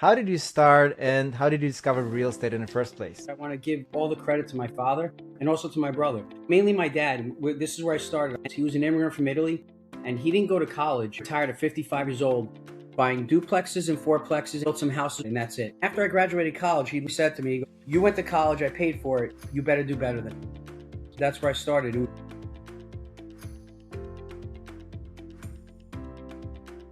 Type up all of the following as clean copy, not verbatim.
How did you start and how did you discover real estate in the first place? I want to give all the credit to my father and also to my brother, mainly my dad. This is where I started. He was an immigrant from Italy, and he didn't go to college. Retired at 55 years old, buying duplexes and fourplexes, built some houses, and that's it. After I graduated college, he said to me, "You went to college. I paid for it. You better do better than me." That's where I started.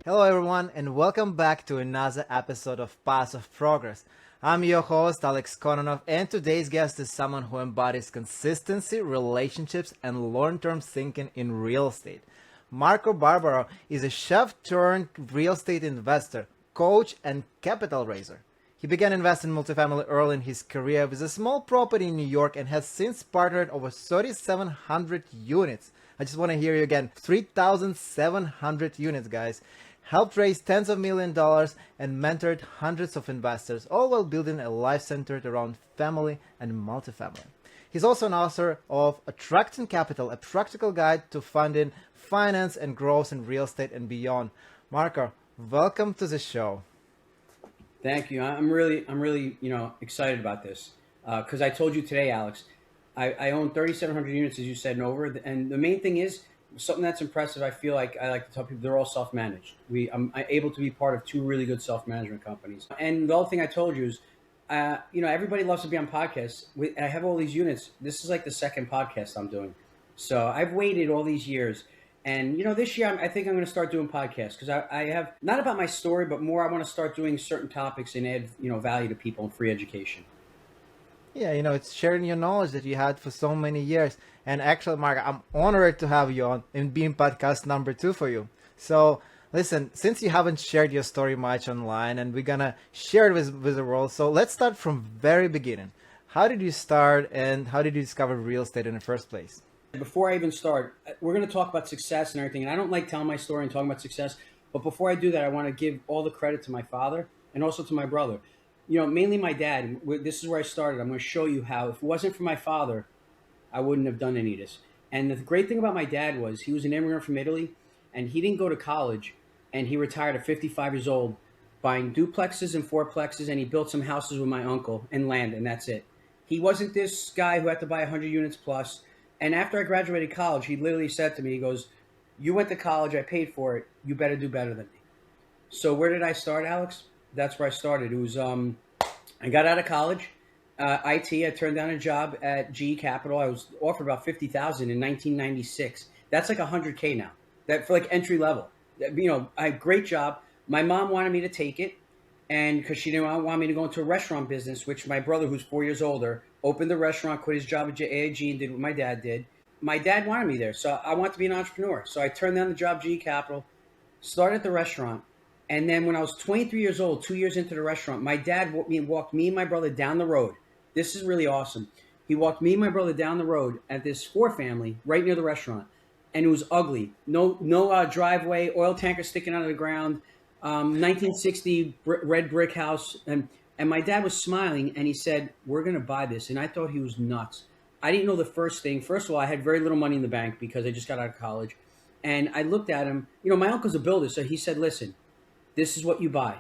Hello everyone and welcome back to another episode of Paths of Progress. I'm your host Alex Kononov, and today's guest is someone who embodies consistency, relationships, and long-term thinking in real estate. Marco Barbaro is a chef turned real estate investor, coach, and capital raiser. He began investing in multifamily early in his career with a small property in New York and has since partnered over 3,700 units. I just want to hear you again, 3,700 units, guys. Helped raise tens of millions of dollars and mentored hundreds of investors, all while building a life centered around family and multifamily. He's also an author of Attracting Capital, a practical guide to funding, finance, and growth in real estate and beyond. Marco, welcome to the show. Thank you. I'm really, excited about this because I told you today, Alex, I own 3,700 units, as you said, and over. And the main thing is something that's impressive. I feel like I like to tell people they're all self-managed. I'm able to be part of two really good self-management companies. And the other thing I told you is, everybody loves to be on podcasts. I have all these units. This is like the second podcast I'm doing. So I've waited all these years. And, this year I think I'm going to start doing podcasts because I have not about my story, but more I want to start doing certain topics and add, value to people and free education. Yeah, it's sharing your knowledge that you had for so many years. And actually, Mark, I'm honored to have you on and being podcast number 2 for you. So listen, since you haven't shared your story much online and we're going to share it with the world. So let's start from very beginning. How did you start and how did you discover real estate in the first place? Before I even start, we're going to talk about success and everything. And I don't like telling my story and talking about success. But before I do that, I want to give all the credit to my father and also to my brother. Mainly my dad. This is where I started. I'm going to show you how, if it wasn't for my father, I wouldn't have done any of this. And the great thing about my dad was he was an immigrant from Italy, and he didn't go to college, and he retired at 55 years old, buying duplexes and fourplexes, and he built some houses with my uncle and land, and that's it. He wasn't this guy who had to buy 100 units plus. And after I graduated college, he literally said to me, he goes, "You went to college, I paid for it, you better do better than me." So where did I start, Alex? That's where I started. It was, I got out of college, IT. I turned down a job at GE Capital. I was offered about $50,000 in 1996. That's like $100K now. That for like entry level. I had a great job. My mom wanted me to take it, and because she didn't want me to go into a restaurant business, which my brother, who's 4 years older, opened the restaurant, quit his job at AIG, and did what my dad did. My dad wanted me there, so I wanted to be an entrepreneur. So I turned down the job at GE Capital, started the restaurant. And then when I was 23 years old, 2 years into the restaurant, my dad walked me and my brother down the road. This is really awesome. He walked me and my brother down the road at this 4-family right near the restaurant. And it was ugly. No driveway, oil tanker sticking out of the ground, 1960 red brick house. And my dad was smiling and he said, "We're going to buy this." And I thought he was nuts. I didn't know the first thing. First of all, I had very little money in the bank because I just got out of college. And I looked at him. My uncle's a builder. So he said, "Listen, this is what you buy.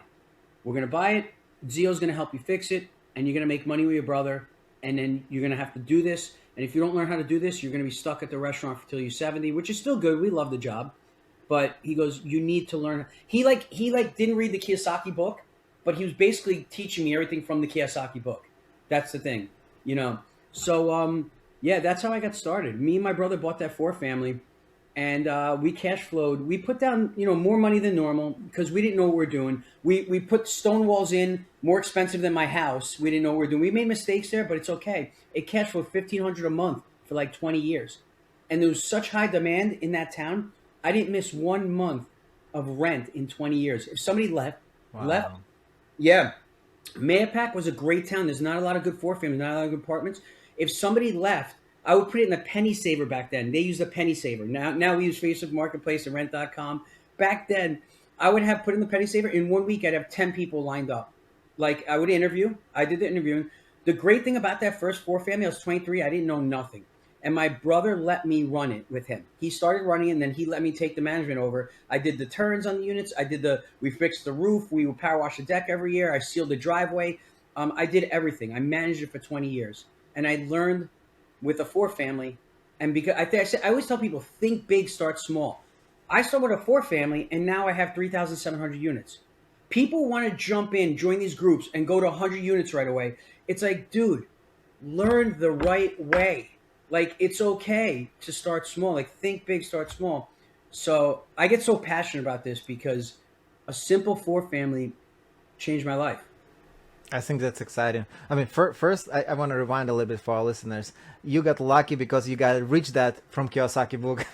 We're going to buy it. Zio's going to help you fix it. And you're going to make money with your brother. And then you're going to have to do this. And if you don't learn how to do this, you're going to be stuck at the restaurant until you're 70, which is still good. We love the job." But he goes, "You need to learn." He didn't read the Kiyosaki book, but he was basically teaching me everything from the Kiyosaki book. That's the thing, So, that's how I got started. Me and my brother bought that 4-family. And we cash flowed. We put down, more money than normal because we didn't know what we were doing. We put stone walls in, more expensive than my house. We didn't know what we were doing. We made mistakes there, but it's okay. It cash flowed $1,500 a month for like 20 years. And there was such high demand in that town. I didn't miss 1 month of rent in 20 years. If somebody left, yeah. Mayapack was a great town. There's not a lot of good 4-families, not a lot of good apartments. If somebody left, I would put it in a penny saver back then. They used a penny saver. Now we use Facebook Marketplace and rent.com. Back then, I would have put in the penny saver. In 1 week, I'd have 10 people lined up. Like I would interview. I did the interviewing. The great thing about that first 4-family, I was 23. I didn't know nothing. and my brother let me run it with him. He started running, and then he let me take the management over. I did the turns on the units. We fixed the roof. We would power wash the deck every year. I sealed the driveway. I did everything. I managed it for 20 years, and I learned with a 4-family. And because I always tell people, think big, start small. I started with a 4-family, and now I have 3,700 units. People want to jump in, join these groups, and go to 100 units right away. It's like, dude, learn the right way. Like, it's okay to start small. Like, think big, start small. So I get so passionate about this because a simple 4-family changed my life. I think that's exciting. I mean, first, I want to rewind a little bit for our listeners. You got lucky because you got Rich Dad from Kiyosaki book,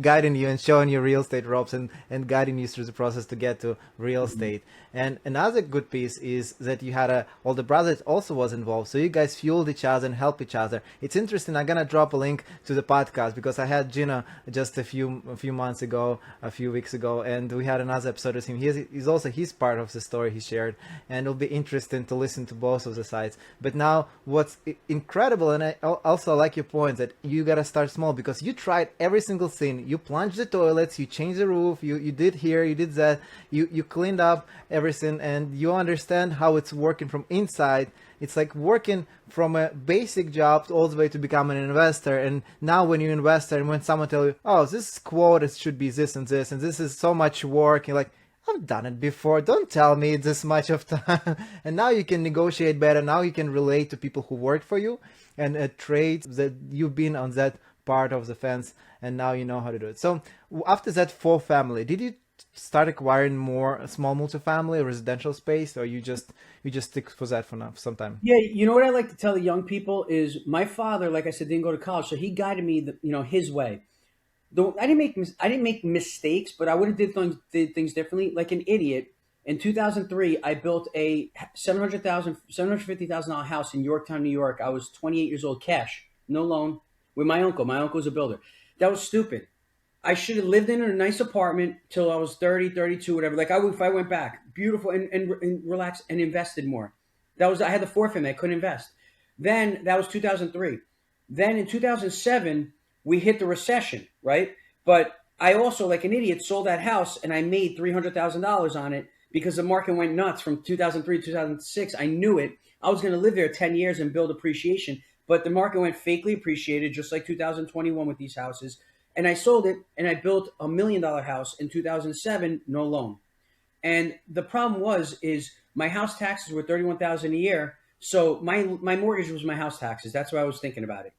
guiding you and showing you real estate ropes and guiding you through the process to get to real estate. And another good piece is that you had a older brother that also was involved. So you guys fueled each other and helped each other. It's interesting. I'm going to drop a link to the podcast because I had Gina just a few months ago, a few weeks ago, and we had another episode with him. He's also his part of the story he shared, and it'll be interesting to listen to both of the sides. But now what's incredible, and I also like your point that you got to start small because you tried every single thing. You plunged the toilets, you changed the roof, you did here, you did that, you cleaned up everything, and you understand how it's working from inside. It's like working from a basic job all the way to become an investor. And now when you're an investor and when someone tells you, oh, this quote, it should be this and this, and this is so much work, you're like, I've done it before. Don't tell me this much of time. And now you can negotiate better. Now you can relate to people who work for you and trades that you've been on that part of the fence, and now you know how to do it. So after that 4-family, did you start acquiring more small multifamily residential space, or you just stick for that for now, for some time? Yeah, you know what I like to tell the young people is my father, like I said, didn't go to college, so he guided me, his way. I didn't make mistakes, but I would have did things differently. Like an idiot, in 2003, I built a $750,000 house in Yorktown, New York. I was 28 years old, cash, no loan, with my uncle. My uncle was a builder. That was stupid. I should have lived in a nice apartment till I was 30, 32, whatever. Like if I went back, beautiful and relaxed and invested more. I had the 4-family. I couldn't invest. Then that was 2003. Then in 2007. We hit the recession, right? But I also, like an idiot, sold that house and I made $300,000 on it because the market went nuts from 2003 to 2006. I knew it. I was going to live there 10 years and build appreciation, but the market went fakely appreciated, just like 2021 with these houses. And I sold it and I built $1 million house in 2007, no loan. And the problem is my house taxes were $31,000 a year. So my mortgage was my house taxes. That's why I was thinking about it,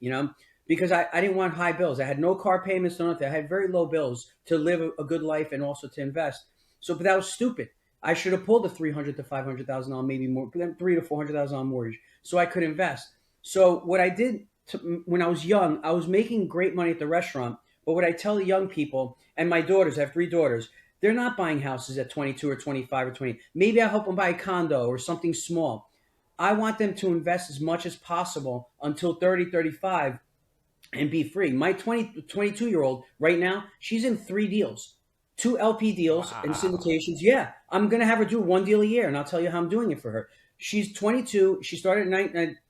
because I didn't want high bills. I had no car payments, no nothing. I had very low bills to live a good life and also to invest. But that was stupid. I should have pulled the $300,000 to $500,000, maybe more, $300,000 to $400,000 mortgage, so I could invest. So what I did when I was young, I was making great money at the restaurant. But what I tell the young people, and my daughters, I have 3 daughters, they're not buying houses at 22 or 25 or 20. Maybe I help them buy a condo or something small. I want them to invest as much as possible until 30, 35. And be free. My 22-year-old right now, she's in 3 deals, 2 LP deals and syndications. Yeah, I'm going to have her do 1 deal a year, and I'll tell you how I'm doing it for her. She's 22. She started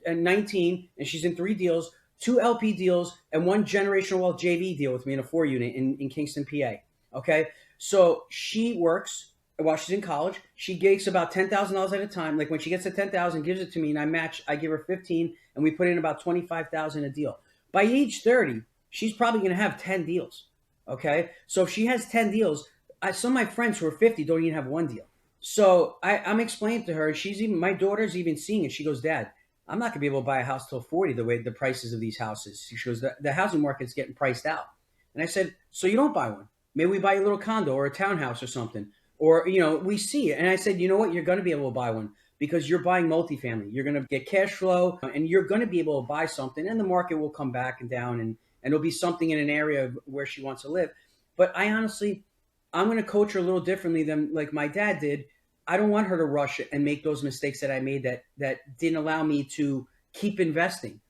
at 19, and she's in 3 deals, 2 LP deals, and 1 generational wealth JV deal with me in a 4-unit in Kingston, PA. Okay, so she works while she's in college. She gigs about $10,000 at a time. Like when she gets to 10,000, gives it to me, and I give her 15, and we put in about 25,000 a deal. By age 30, she's probably going to have 10 deals, okay? So if she has 10 deals, some of my friends who are 50 don't even have 1 deal. So I'm explaining to her, my daughter's even seeing it. She goes, Dad, I'm not going to be able to buy a house till 40 the way the prices of these houses. She goes, the housing market's getting priced out. And I said, so you don't buy one. Maybe we buy a little condo or a townhouse or something. Or, we see it. And I said, you know what? You're going to be able to buy one. Because you're buying multifamily. You're going to get cash flow and you're going to be able to buy something and the market will come back and down and it'll be something in an area where she wants to live. But I'm going to coach her a little differently than like my dad did. I don't want her to rush and make those mistakes that I made that didn't allow me to keep investing.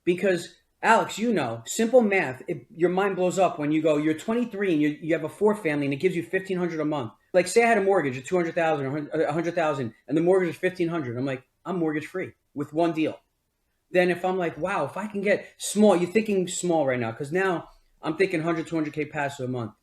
Because Alex, simple math, your mind blows up when you go, you're 23 and you have a 4-family and it gives you $1,500 a month. Like say I had a mortgage of $200,000 or $100,000 and the mortgage is $1,500. I'm like, I'm mortgage free with 1 deal. then if I'm like, wow, if I can get small, you're thinking small right now, because now I'm thinking 100, 200K passive a month.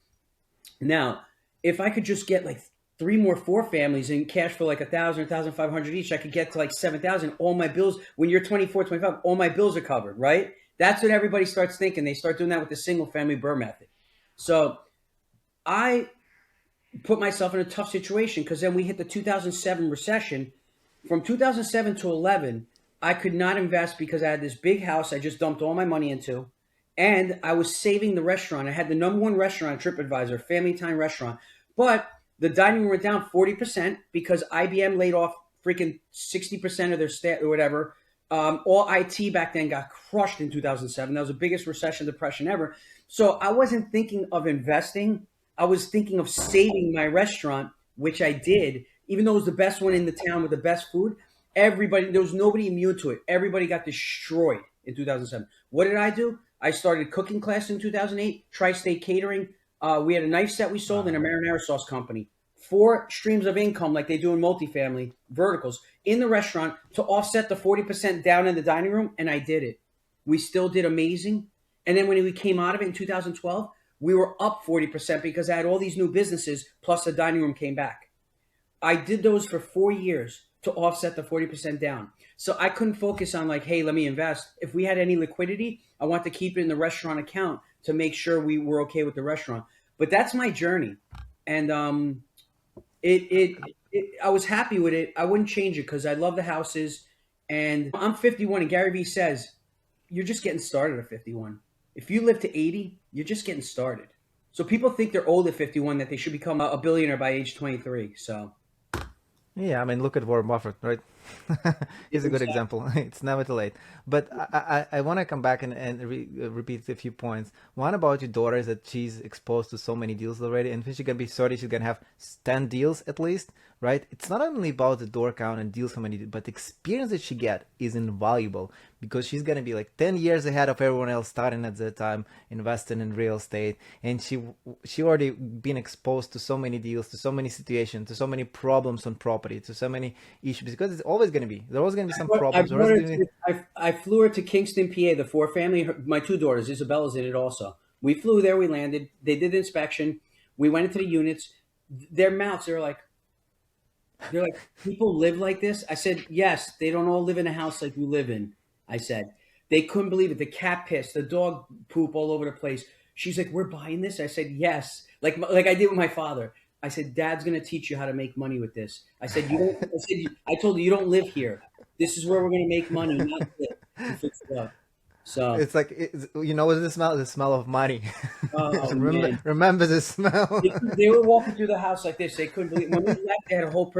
Now, if I could just get like three more four families and cash for like 1,000, 1,500 each, I could get to like 7,000. All my bills, when you're 24, 25, all my bills are covered, right? That's what everybody starts thinking. They start doing that with the single family BRRRR method. So I put myself in a tough situation because then we hit the 2007 recession. From 2007 to 11, I could not invest because I had this big house I just dumped all my money into. And I was saving the restaurant. I had the number one restaurant on TripAdvisor, Family Time Restaurant. But the dining room went down 40% because IBM laid off freaking 60% of their staff or whatever. All IT back then got crushed in 2007. That was the biggest recession depression ever. So I wasn't thinking of investing. I was thinking of saving my restaurant, which I did, even though it was the best one in the town with the best food. Everybody, there was nobody immune to it. Everybody got destroyed in 2007. What did I do? I started cooking class in 2008, Tri-State Catering. We had a knife set we sold and a marinara sauce company. 4 streams of income like they do in multifamily verticals in the restaurant to offset the 40% down in the dining room, and I did it. We still did amazing. And then when we came out of it in 2012, we were up 40% because I had all these new businesses, plus the dining room came back. I did those for 4 years to offset the 40% down. So I couldn't focus on like, hey, let me invest. If we had any liquidity, I want to keep it in the restaurant account to make sure we were okay with the restaurant. But that's my journey. And I was happy with it. I wouldn't change it because I love the houses. And I'm 51, and Gary Vee says, you're just getting started at 51. If you live to 80, you're just getting started. So people think they're old at 51, that they should become a billionaire by age 23. So Yeah, I mean, look at Warren Buffett, right? He's a good example. It's never too late. But I want to come back and repeat a few points. One about your daughter is that she's exposed to so many deals already, and when she's gonna be 30, she's gonna have 10 deals at least, right? It's not only about the door count and deals how many, but the experience that she get is invaluable because she's gonna be like 10 years ahead of everyone else starting at that time investing in real estate, and she already been exposed to so many deals, to so many situations, to so many problems on property, to so many issues, because it's always going to be, there's always going to be some problems. I flew her to Kingston, PA, the 4 family. My 2 daughters, Isabella's in it also. We flew there, we landed, they did the inspection, we went into the units. Their mouths, they're like, people live like this? I said, yes, they don't all live in a house like we live in. I said, they couldn't believe it. The cat pissed, the dog poop all over the place. She's like, we're buying this? I said, yes. Like I did with my father. I said, Dad's going to teach you how to make money with this. I said, I told you, you don't live here. This is where we're going to make money, not live. Fix it up. So it's like, you know, what's the smell? The smell of money. Remember the smell. They were walking through the house like this. They couldn't believe it. When we left, they had a whole,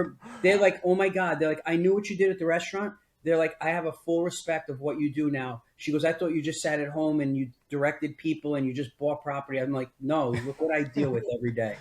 they're like, oh my God. They're like, I knew what you did at the restaurant. They're like, I have a full respect of what you do now. She goes, I thought you just sat at home and you directed people and you just bought property. I'm like, no, look what I deal with every day.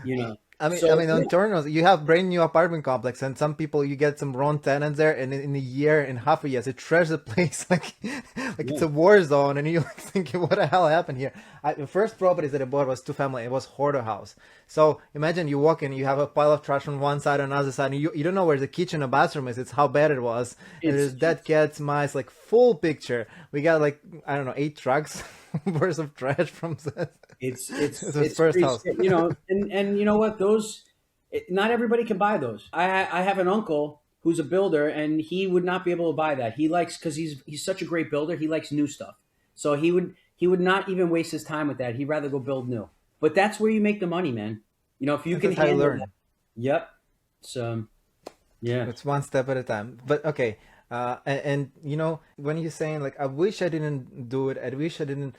You know. I mean, on Turnos, you have brand new apartment complex, and some people, you get some wrong tenants there, and in a year, in half a year, they trash the place like it's a war zone, and you're like thinking, what the hell happened here? The first properties that I bought was 2-family. It was hoarder house. So imagine you walk in, you have a pile of trash on one side, on the other side, and you don't know where the kitchen or bathroom is. It's how bad it was. And there's dead cats, mice, like full picture. We got like, I don't know, 8 trucks worth of trash from that. It's first house. You know, and you know what? Not everybody can buy those. I have an uncle who's a builder, and he would not be able to buy that. He likes, because he's such a great builder. He likes new stuff, so he would not even waste his time with that. He'd rather go build new. But that's where you make the money, man. You know, if you can handle learn. That. Yep. So, yeah, it's one step at a time. But okay. And you know, when you're saying like, I wish I didn't do it, I wish I didn't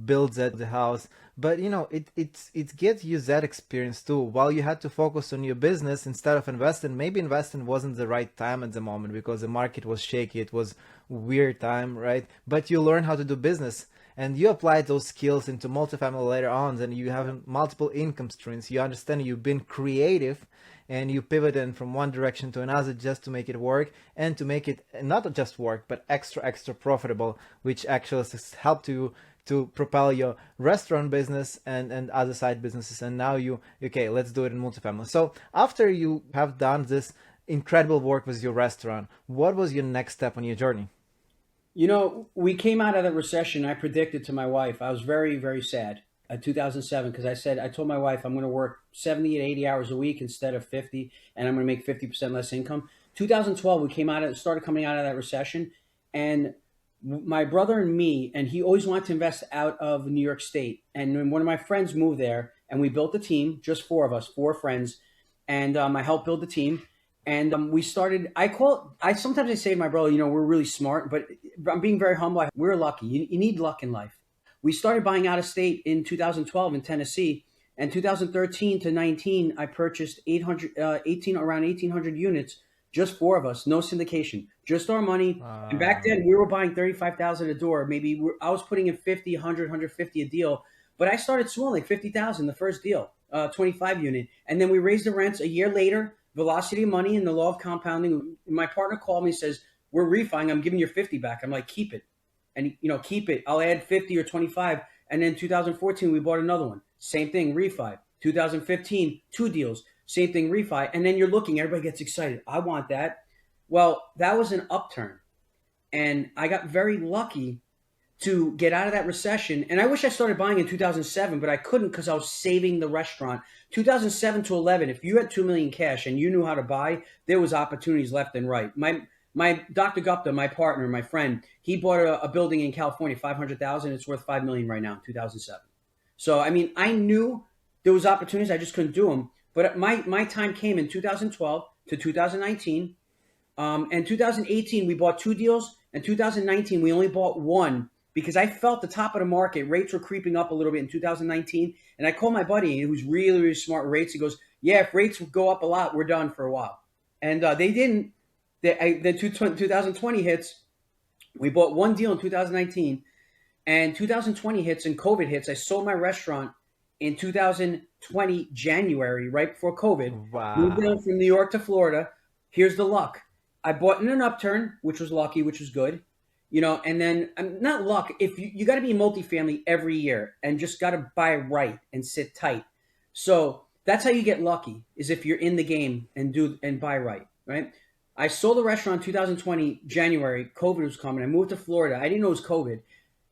build the house, but you know, it gets you that experience too. While you had to focus on your business instead of investing, maybe investing wasn't the right time at the moment because the market was shaky, it was weird time, right? But you learn how to do business, and you apply those skills into multifamily later on, and you have multiple income streams. You understand you've been creative, and you pivot in from one direction to another just to make it work, and to make it not just work, but extra profitable, which actually has helped you to propel your restaurant business and other side businesses. And now okay, let's do it in multifamily. So after you have done this incredible work with your restaurant, what was your next step on your journey? We came out of the recession. I predicted to my wife, I was very, very sad at 2007 because I told my wife I'm going to work 70 to 80 hours a week instead of 50, and I'm going to make 50% less income. 2012, we started coming out of that recession, and my brother and me, and he always wanted to invest out of New York State. And when one of my friends moved there, and we built a team, just four of us, four friends, and I helped build the team. And we started. I sometimes I say to my brother, we're really smart, but I'm being very humble. We're lucky. You need luck in life. We started buying out of state in 2012 in Tennessee, and 2013 to 19, I purchased 1,800 units, just four of us, no syndication, just our money. And back then, we were buying 35,000 a door. Maybe I was putting in 50, 100, 150 a deal, but I started small, like 50,000 the first deal, 25 unit, and then we raised the rents a year later. Velocity of money and the law of compounding. My partner called me and says, we're refining. I'm giving your 50 back. I'm like, keep it. And, keep it. I'll add 50 or 25. And then 2014, we bought another one. Same thing, refi. 2015, two deals. Same thing, refi. And then you're looking, everybody gets excited. I want that. Well, that was an upturn. And I got very lucky to get out of that recession. And I wish I started buying in 2007, but I couldn't because I was saving the restaurant. 2007 to 11, if you had 2 million cash and you knew how to buy, there was opportunities left and right. My Dr. Gupta, my partner, my friend, he bought a building in California, 500,000. It's worth 5 million right now in 2007. So, I knew there was opportunities. I just couldn't do them. But my time came in 2012 to 2019. And 2018, we bought two deals. And 2019, we only bought one, because I felt the top of the market. Rates were creeping up a little bit in 2019. And I called my buddy, who's really, really smart with rates. He goes, yeah, if rates go up a lot, we're done for a while. And they didn't. Then 2020 hits. We bought one deal in 2019. And 2020 hits and COVID hits. I sold my restaurant in 2020, January, right before COVID. Wow. Moved down from New York to Florida. Here's the luck. I bought in an upturn, which was lucky, which was good. And then not luck. If you got to be multifamily every year and just got to buy right and sit tight. So that's how you get lucky, is if you're in the game and buy right. Right. I sold the restaurant in 2020, January. COVID was coming. I moved to Florida. I didn't know it was COVID.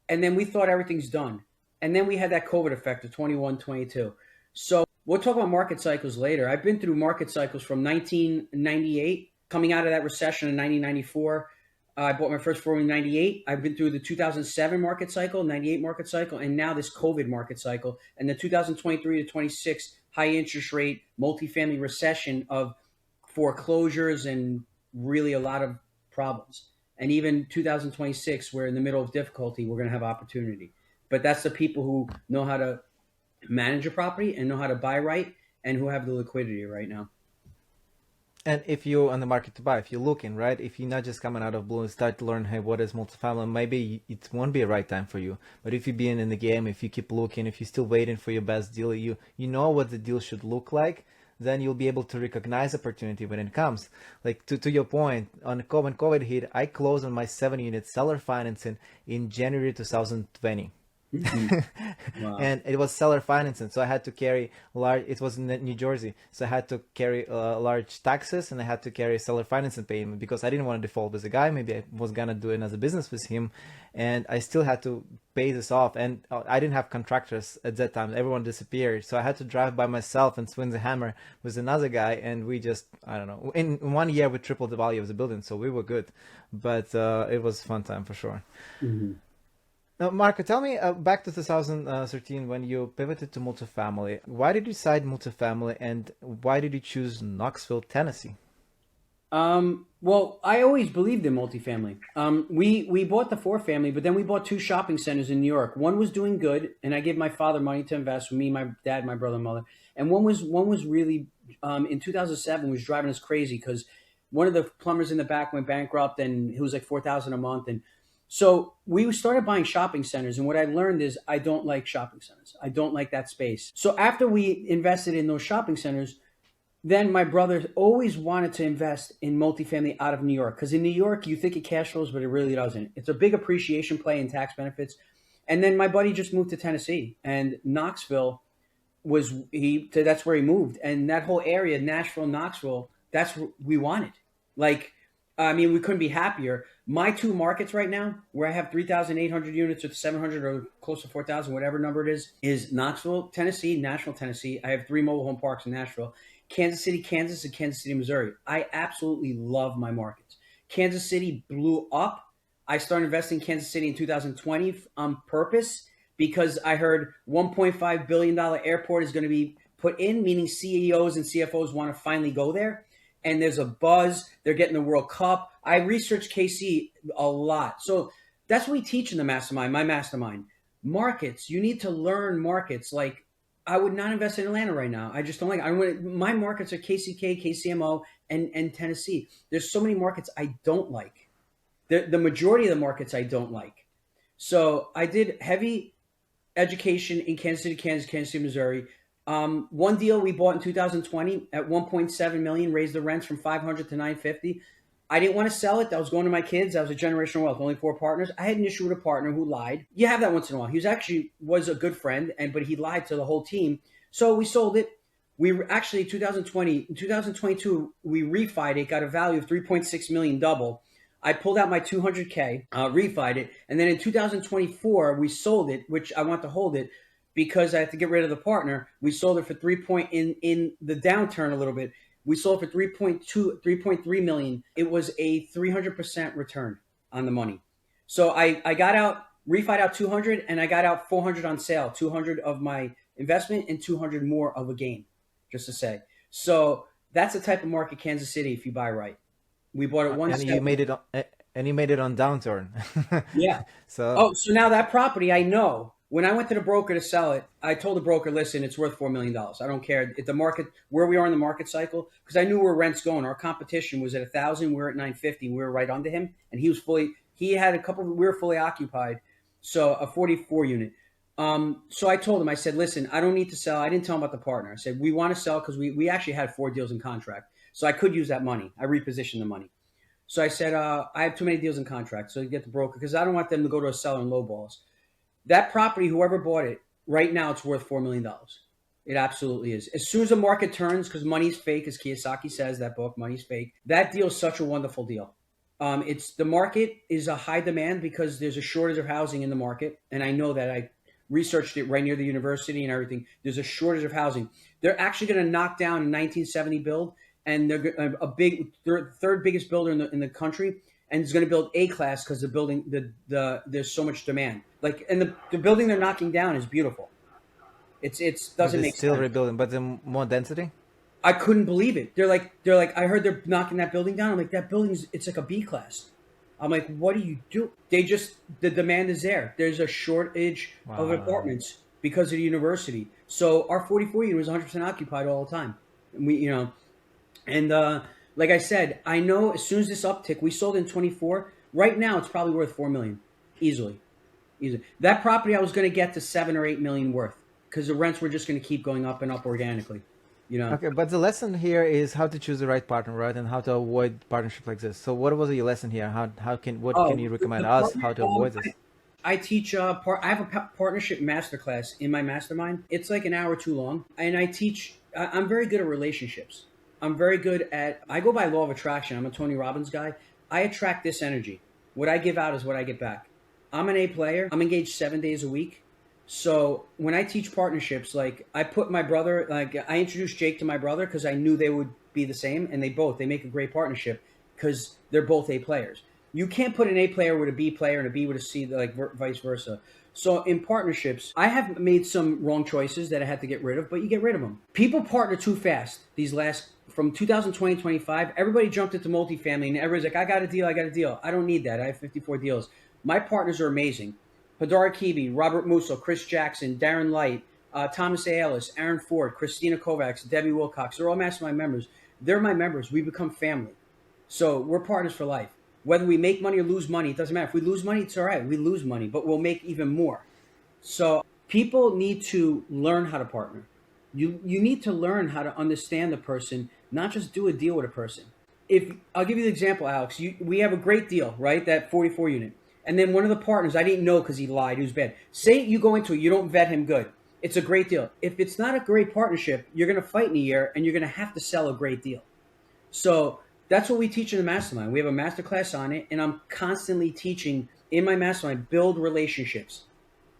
And then we thought everything's done. And then we had that COVID effect of 21, 22. So we'll talk about market cycles later. I've been through market cycles from 1998, coming out of that recession in 1994. I bought my first floor in 98. I've been through the 2007 market cycle, 98 market cycle, and now this COVID market cycle, and the 2023 to 26 high interest rate multifamily recession of foreclosures and really a lot of problems. And even 2026, we're in the middle of difficulty. We're going to have opportunity. But that's the people who know how to manage a property and know how to buy right and who have the liquidity right now. And if you're on the market to buy, if you're looking, right, if you're not just coming out of blue and start to learn, hey, what is multifamily, maybe it won't be a right time for you. But if you're being in the game, if you keep looking, if you're still waiting for your best deal, you know what the deal should look like, then you'll be able to recognize opportunity when it comes. Like to your point, when COVID hit, I closed on my 7-unit seller financing in January 2020. Wow. And it was seller financing, so I had to carry large. It was in New Jersey, so I had to carry large taxes, and I had to carry seller financing payment because I didn't want to default with the guy. Maybe I was gonna do another business with him, and I still had to pay this off. And I didn't have contractors at that time; everyone disappeared, so I had to drive by myself and swing the hammer with another guy. And we just, I don't know, in 1 year we tripled the value of the building, so we were good. But it was a fun time for sure. Mm-hmm. Now, Marco, tell me back to 2013 when you pivoted to multifamily. Why did you decide multifamily, and why did you choose Knoxville, Tennessee? Well, I always believed in multifamily. We bought the 4-family, but then we bought 2 shopping centers in New York. One was doing good, and I gave my father money to invest, me, my dad, my brother, and mother. And one was really in 2007 was driving us crazy because one of the plumbers in the back went bankrupt, and it was like $4,000 a month. And so we started buying shopping centers, and what I learned is I don't like shopping centers. I don't like that space. So after we invested in those shopping centers, then my brother always wanted to invest in multifamily out of New York, because in New York, you think it cash flows, but it really doesn't. It's a big appreciation play in tax benefits. And then my buddy just moved to Tennessee, and Knoxville that's where he moved. And that whole area, Nashville, Knoxville, that's what we wanted. Like, I mean, we couldn't be happier. My two markets right now, where I have 3,800 units or 700 or close to 4,000, whatever number it is Knoxville, Tennessee, Nashville, Tennessee. I have 3 mobile home parks in Nashville, Kansas City, Kansas, and Kansas City, Missouri. I absolutely love my markets. Kansas City blew up. I started investing in Kansas City in 2020 on purpose because I heard $1.5 billion airport is going to be put in, meaning CEOs and CFOs want to finally go there. And there's a buzz. They're getting the World Cup. I researched KC a lot. So that's what we teach in the mastermind, my mastermind. Markets. You need to learn markets. Like, I would not invest in Atlanta right now. I just don't like it. My markets are KCK, KCMO, and Tennessee. There's so many markets I don't like. The majority of the markets I don't like. So I did heavy education in Kansas City, Kansas City, Missouri. One deal we bought in 2020 at 1.7 million, raised the rents from 500 to 950. I didn't want to sell it. That was going to my kids. That was a generational wealth. Only 4 partners. I had an issue with a partner who lied. You have that once in a while. He was a good friend, but he lied to the whole team. So we sold it. We actually 2022 we refied it, got a value of 3.6 million double. I pulled out my 200K, refied it, and then in 2024 we sold it, which I want to hold it because I had to get rid of the partner. We sold it for in the downturn a little bit. We sold it for 3.3 million. It was a 300% return on the money. So I got out, refied out 200, and I got out 400 on sale, 200 of my investment and 200 more of a gain, just to say. So that's the type of market Kansas City if you buy right. We bought it and you made it on downturn. Yeah. So now that property, I know. When I went to the broker to sell it, I told the broker, listen, it's worth $4 million. I don't care if the market, where we are in the market cycle, because I knew where rent's going. Our competition was at 1,000. We were at 950. We were right under him. And he had we were fully occupied. So a 44 unit. So I told him, I said, listen, I don't need to sell. I didn't tell him about the partner. I said, we want to sell because we actually had 4 deals in contract. So I could use that money. I repositioned the money. So I said, I have too many deals in contract. So you get the broker because I don't want them to go to a seller and lowballs. That property, whoever bought it, right now it's worth $4 million. It absolutely is. As soon as the market turns, because money's fake, as Kiyosaki says, that book, Money's Fake, that deal is such a wonderful deal. The market is a high demand because there's a shortage of housing in the market. And I know that. I researched it right near the university and everything. There's a shortage of housing. They're actually going to knock down a 1970 build, and they're third biggest builder in the country. And it's going to build A class because there's so much demand. And the building they're knocking down is beautiful. It doesn't make still sense. Rebuilding, but the more density. I couldn't believe it. They're like I heard they're knocking that building down. I'm like, that building's it's like a B class. I'm like, what do you do? The demand is there. There's a shortage of apartments because of the university. So our 44 unit was 100% occupied all the time. Like I said, I know as soon as this uptick, we sold in 24. Right now, it's probably worth $4 million, easily. That property I was going to get to 7 or 8 million worth because the rents were just going to keep going up and up organically. Okay, but the lesson here is how to choose the right partner, right, and how to avoid partnership like this. So, what was your lesson here? Can you recommend us how to avoid this? I teach. I have a partnership masterclass in my mastermind. It's like an hour too long, and I teach. I'm very good at relationships. I'm very good at, I go by law of attraction. I'm a Tony Robbins guy. I attract this energy. What I give out is what I get back. I'm an A player. I'm engaged 7 days a week. So when I teach partnerships, I put my brother, I introduced Jake to my brother because I knew they would be the same. And they make a great partnership because they're both A players. You can't put an A player with a B player and a B with a C, vice versa. So in partnerships, I have made some wrong choices that I had to get rid of, but you get rid of them. People partner too fast. From 2020 to 25, everybody jumped into multifamily and everybody's like, I got a deal. I don't need that. I have 54 deals. My partners are amazing. Hadar Kibi, Robert Musso, Chris Jackson, Darren Light, Thomas A. Ellis, Aaron Ford, Christina Kovacs, Debbie Wilcox. They're all mastermind members. They're my members. We become family. So we're partners for life. Whether we make money or lose money, it doesn't matter. If we lose money, it's all right. We lose money, but we'll make even more. So people need to learn how to partner. You need to learn how to understand the person, not just do a deal with a person. I'll give you the example, Alex. We have a great deal, right? That 44 unit. And then one of the partners, I didn't know because he lied, he was bad. Say you go into it, you don't vet him good. It's a great deal. If it's not a great partnership, you're going to fight in a year and you're going to have to sell a great deal. So That's what we teach in the mastermind. We have a master class on it, and I'm constantly teaching in my mastermind, build relationships.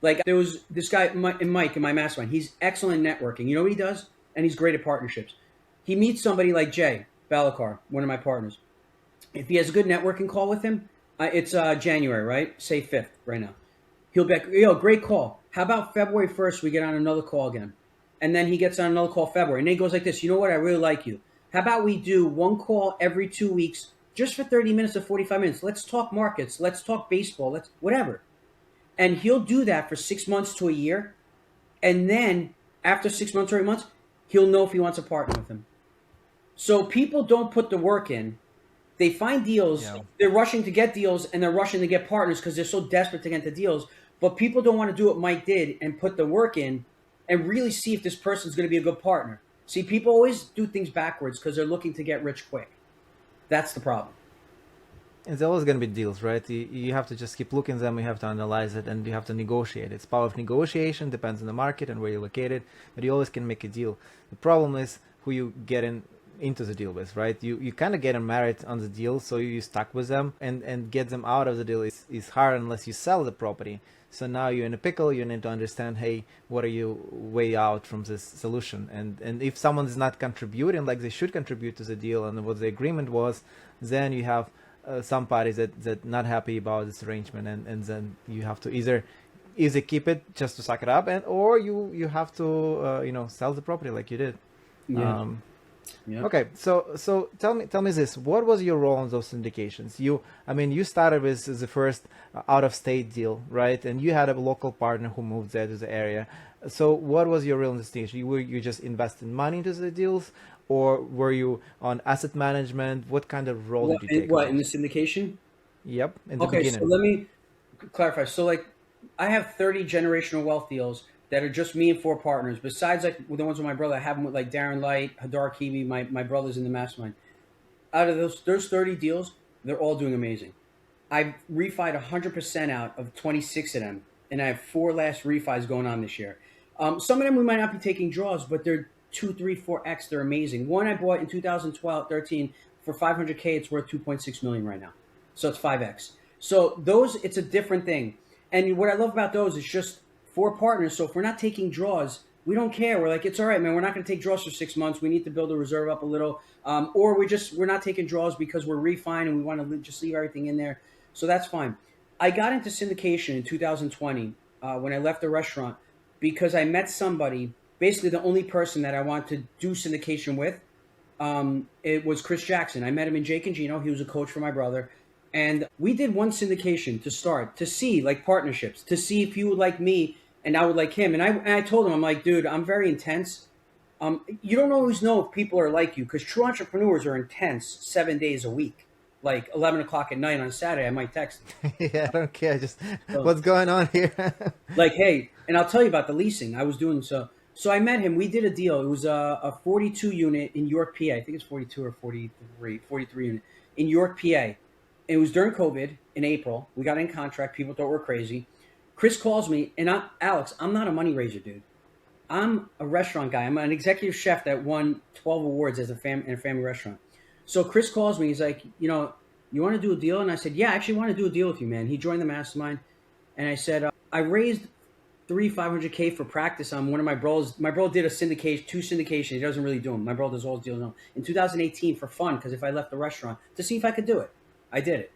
Like there was this guy, Mike, in my mastermind. He's excellent in networking. You know what he does? And he's great at partnerships. He meets somebody like Jay Balakar, one of my partners. If he has a good networking call with him, it's January, right? Say 5th right now. He'll be like, yo, great call. How about February 1st, we get on another call again? And then he gets on another call February. And then he goes like this, you know what? I really like you. How about we do one call every 2 weeks, just for 30 minutes to 45 minutes? Let's talk markets. Let's talk baseball. Let's whatever. And he'll do that for 6 months to a year. And then after 6 months or 8 months, he'll know if he wants to partner with him. So people don't put the work in. They find deals. Yeah. They're rushing to get deals, and they're rushing to get partners because they're so desperate to get the deals. But people don't want to do what Mike did and put the work in and really see if this person's going to be a good partner. See, people always do things backwards because they're looking to get rich quick. That's the problem. It's always going to be deals, right? You have to just keep looking at them, you have to analyze it, and you have to negotiate. It's power of negotiation, depends on the market and where you're located, but you always can make a deal. The problem is who you get into the deal with, right? You kind of get them married on the deal, so you stuck with them, and get them out of the deal is hard unless you sell the property. So now you're in a pickle. You need to understand, hey, what are you way out from this solution? And if someone is not contributing like they should contribute to the deal and what the agreement was, then you have some parties that not happy about this arrangement, and then you have to either keep it just to suck it up, or you have to sell the property like you did. Yeah. Okay, so tell me this: what was your role in those syndications? You started with the first out-of-state deal, right? And you had a local partner who moved there to the area. So what was your role in the station? Were you just investing money into the deals, or were you on asset management? What kind of role did you take? What, in the syndication? Yep. In the beginning. So let me clarify. So like, I have 30 generational wealth deals that are just me and 4 partners. Besides like the ones with my brother, I have them with like Darren Light, Hadar Kiwi, my brothers in the mastermind. Out of those 30 deals, they're all doing amazing. I've refied 100% out of 26 of them, and I have 4 last refis going on this year. Some of them we might not be taking draws, but they're 2, 3, 4x. They're amazing. One I bought in 2013 for $500K. It's worth 2.6 million right now. So it's 5x. So those, it's a different thing. And what I love about those is just 4 partners. So if we're not taking draws, we don't care. We're like, it's all right, man. We're not going to take draws for 6 months. We need to build a reserve up a little. Or we're not taking draws because we're refining and we want to just leave everything in there. So that's fine. I got into syndication in 2020 when I left the restaurant because I met somebody, basically the only person that I wanted to do syndication with. It was Chris Jackson. I met him in Jake and Gino. He was a coach for my brother. And we did one syndication to start, to see like partnerships, to see if you would like me and I would like him. And I told him, I'm like, dude, I'm very intense. You don't always know if people are like you, because true entrepreneurs are intense 7 days a week. Like 11 o'clock at night on Saturday, I might text them. Yeah, I don't care. Just what's going on here? Like, hey, and I'll tell you about the leasing. I was doing so. So I met him. We did a deal. It was a 42 unit in York, PA. I think it's 42 or 43 unit in York, PA. It was during COVID in April. We got in contract. People thought we were crazy. Chris calls me, and Alex, I'm not a money raiser, dude. I'm a restaurant guy. I'm an executive chef that won 12 awards as in a family restaurant. So Chris calls me. He's like, you want to do a deal? And I said, yeah, I actually want to do a deal with you, man. He joined the mastermind. And I said, I raised $500K for practice on one of my bros. My bro did 2 syndications. He doesn't really do them. My bro does all his deals in 2018 for fun, because if I left the restaurant, to see if I could do it. I did it.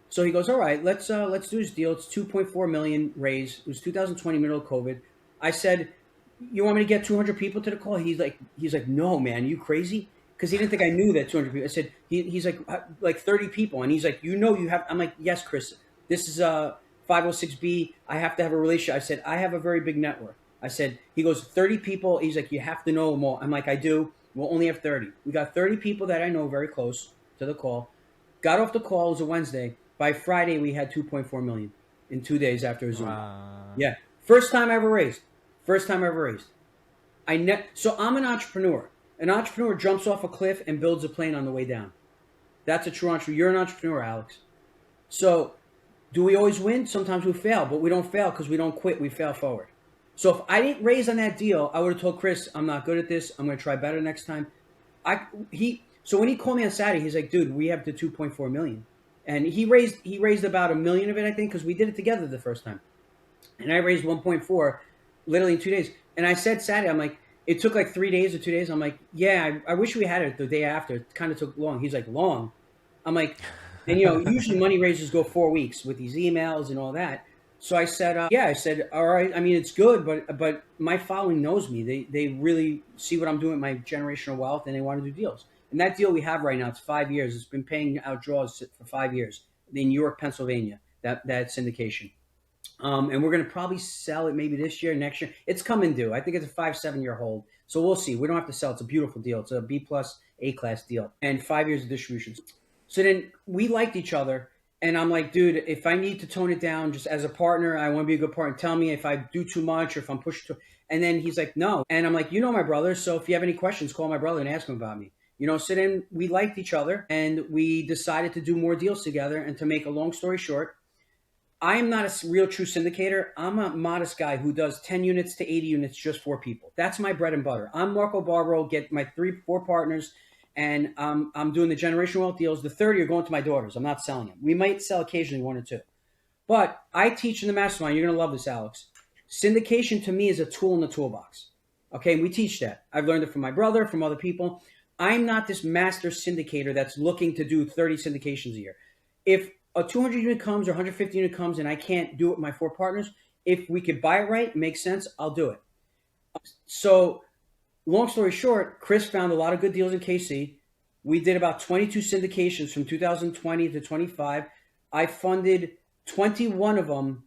So he goes, all right, let's do this deal. It's 2.4 million raise. It was 2020, middle of COVID. I said, you want me to get 200 people to the call? He's like, no, man, you crazy? Because he didn't think I knew that 200 people. I said, he's like 30 people. And he's like, you have, I'm like, yes, Chris, this is a 506B. I have to have a relationship. I said, I have a very big network. I said, he goes, 30 people. He's like, you have to know them all. I'm like, I do. We'll only have 30. We got 30 people that I know very close to the call. Got off the call. It was a Wednesday. By Friday, we had 2.4 million in 2 days after Zoom. Wow. Yeah. First time I ever raised. So I'm an entrepreneur. An entrepreneur jumps off a cliff and builds a plane on the way down. That's a true entrepreneur. You're an entrepreneur, Alex. So do we always win? Sometimes we fail, but we don't fail because we don't quit. We fail forward. So if I didn't raise on that deal, I would have told Chris, I'm not good at this. I'm going to try better next time. So when he called me on Saturday, he's like, dude, we have the 2.4 million. And he raised about a million of it, I think, because we did it together the first time. And I raised 1.4 literally in 2 days. And I said Saturday, I'm like, it took like 3 days or 2 days. I'm like, yeah, I wish we had it the day after. It kind of took long. He's like, long. I'm like, and usually money raises go 4 weeks with these emails and all that. So I said, yeah, I said, all right. I mean, it's good, but my following knows me. They really see what I'm doing with my generational wealth, and they want to do deals. And that deal we have right now, it's 5 years. It's been paying out draws for 5 years in York, Pennsylvania. That syndication. And we're going to probably sell it maybe this year, next year. It's coming due. I think it's a 5-7 year hold. So we'll see. We don't have to sell. It's a beautiful deal. It's a B plus A class deal and 5 years of distributions. So then we liked each other. And I'm like, dude, if I need to tone it down just as a partner, I want to be a good partner. Tell me if I do too much or if I'm pushed too. And then he's like, no. And I'm like, my brother. So if you have any questions, call my brother and ask him about me. So then we liked each other and we decided to do more deals together. And to make a long story short, I am not a real true syndicator. I'm a modest guy who does 10 units to 80 units just for people. That's my bread and butter. I'm Marco Barbaro, get my 3-4 partners, and I'm doing the generational wealth deals. The 30 are going to my daughters. I'm not selling them. We might sell occasionally 1 or 2. But I teach in the mastermind. You're going to love this, Alex. Syndication to me is a tool in the toolbox. Okay, we teach that. I've learned it from my brother, from other people. I'm not this master syndicator that's looking to do 30 syndications a year. If a 200 unit comes or 150 unit comes and I can't do it with my 4 partners, if we could buy it right, makes sense, I'll do it. So long story short, Chris found a lot of good deals in KC. We did about 22 syndications from 2020 to 25. I funded 21 of them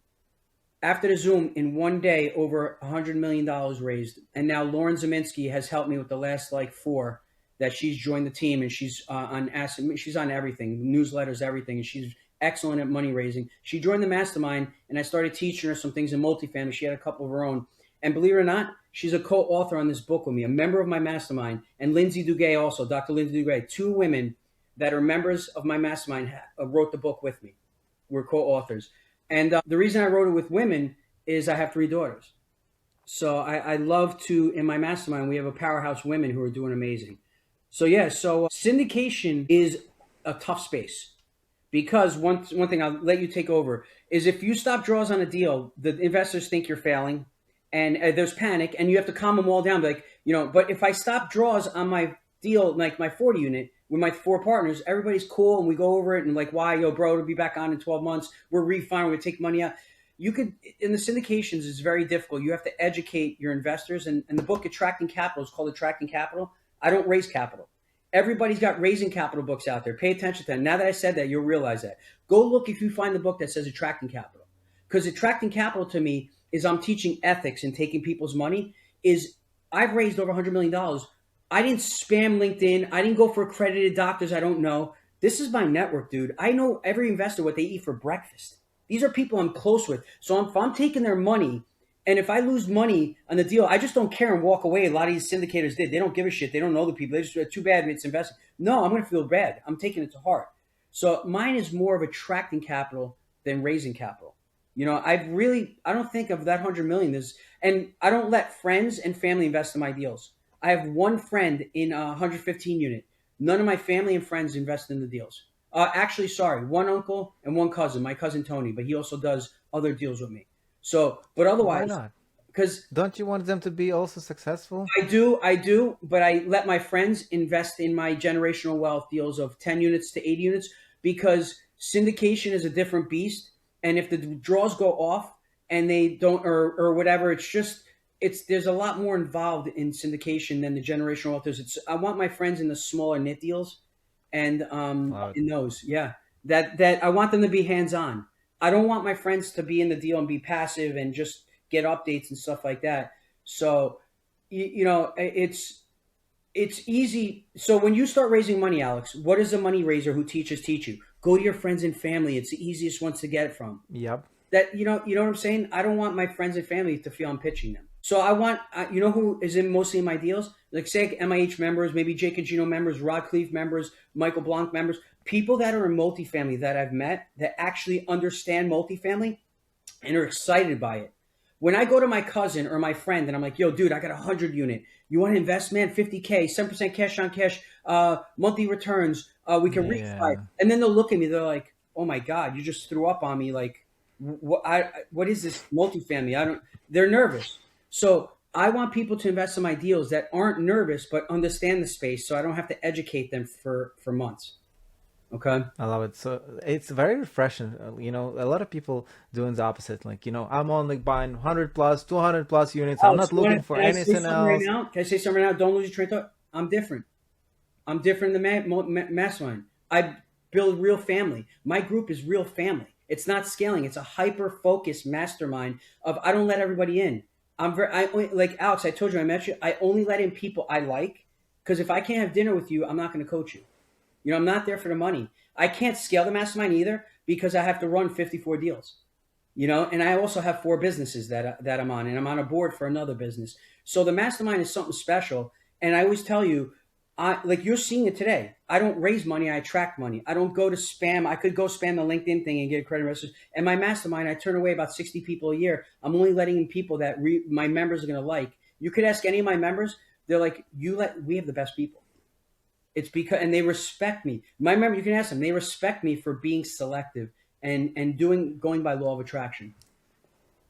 after the Zoom in 1 day, over $100 million raised. And now Lauren Zeminski has helped me with the last 4 that she's joined the team, and she's on asset. She's on everything, newsletters, everything. And she's excellent at money raising. She joined the mastermind, and I started teaching her some things in multifamily. She had a couple of her own. And believe it or not, she's a co-author on this book with me, a member of my mastermind. And Lindsay Duguay also, Dr. Lindsay Duguay, 2 women that are members of my mastermind wrote the book with me. We're co-authors. And the reason I wrote it with women is I have 3 daughters. So I love to, in my mastermind, we have a powerhouse women who are doing amazing. So syndication is a tough space because one thing I'll let you take over is if you stop draws on a deal, the investors think you're failing and there's panic and you have to calm them all down. But if I stop draws on my deal, like my 40 unit with my 4 partners, everybody's cool and we go over it and why, bro, it'll be back on in 12 months. We're refining, we take money out. You could, in the syndications, it's very difficult. You have to educate your investors and the book Attracting Capital is called Attracting Capital. I don't raise capital. Everybody's got raising capital books out there. Pay attention to that. Now that I said that, you'll realize that. Go look if you find the book that says Attracting Capital. Because Attracting Capital to me is I'm teaching ethics and taking people's money. I've raised over $100 million. I didn't spam LinkedIn. I didn't go for accredited doctors I don't know. This is my network, dude. I know every investor what they eat for breakfast. These are people I'm close with. So if I'm taking their money, and if I lose money on the deal, I just don't care and walk away. A lot of these syndicators did. They don't give a shit. They don't know the people. They just, too bad it's investing. No, I'm going to feel bad. I'm taking it to heart. So mine is more of attracting capital than raising capital. I don't think of that 100 million. And I don't let friends and family invest in my deals. I have 1 friend in a 115 unit. None of my family and friends invest in the deals. 1 uncle and 1 cousin, my cousin Tony, but he also does other deals with me. So, but otherwise, Why not? Because don't you want them to be also successful? I do, but I let my friends invest in my generational wealth deals of 10 units to 80 units because syndication is a different beast. And if the draws go off and they don't, or whatever, there's a lot more involved in syndication than the generational wealth is. I want my friends in the smaller knit deals and in those, that I want them to be hands-on. I don't want my friends to be in the deal and be passive and just get updates and stuff like that. So, it's easy. So when you start raising money, Alex, what does a money raiser who teach you? Go to your friends and family. It's the easiest ones to get it from. Yep. That, you know what I'm saying? I don't want my friends and family to feel I'm pitching them. So I want, who is mostly in my deals? Like say MIH members, maybe Jake and Gino members, Rod Cleve members, Michael Blanc members, people that are in multifamily that I've met that actually understand multifamily and are excited by it. When I go to my cousin or my friend and I'm like, yo, dude, I got a 100 unit. You want to invest, man? 50K, 7% cash on cash, monthly returns. We can refi. Yeah. And then they'll look at me. They're like, "Oh my God, you just threw up on me. Like, what is this multifamily? I don't." They're nervous. So I want people to invest in my deals that aren't nervous but understand the space, so I don't have to educate them for months. Okay. I love it. So it's very refreshing. A lot of people doing the opposite. Like, I'm only buying 100 plus, 200 plus units. I'm Alex, not looking for can I say anything something right else. now? Can I say something right now? Don't lose your train of thought. I'm different. I'm different than the mastermind. I build real family. My group is real family. It's not scaling. It's a hyper focused mastermind of I don't let everybody in. Like Alex. I told you I met you. I only let in people I like because if I can't have dinner with you, I'm not going to coach you. I'm not there for the money. I can't scale the mastermind either because I have to run 54 deals. And I also have 4 businesses that I'm on, and I'm on a board for another business. So the mastermind is something special. And I always tell you, like you're seeing it today. I don't raise money. I attract money. I don't go to spam. I could go spam the LinkedIn thing and get a credit message. And my mastermind, I turn away about 60 people a year. I'm only letting in people that my members are going to like. You could ask any of my members. They're like, we have the best people. It's because, and they respect me. My member, you can ask them. They respect me for being selective and going by law of attraction.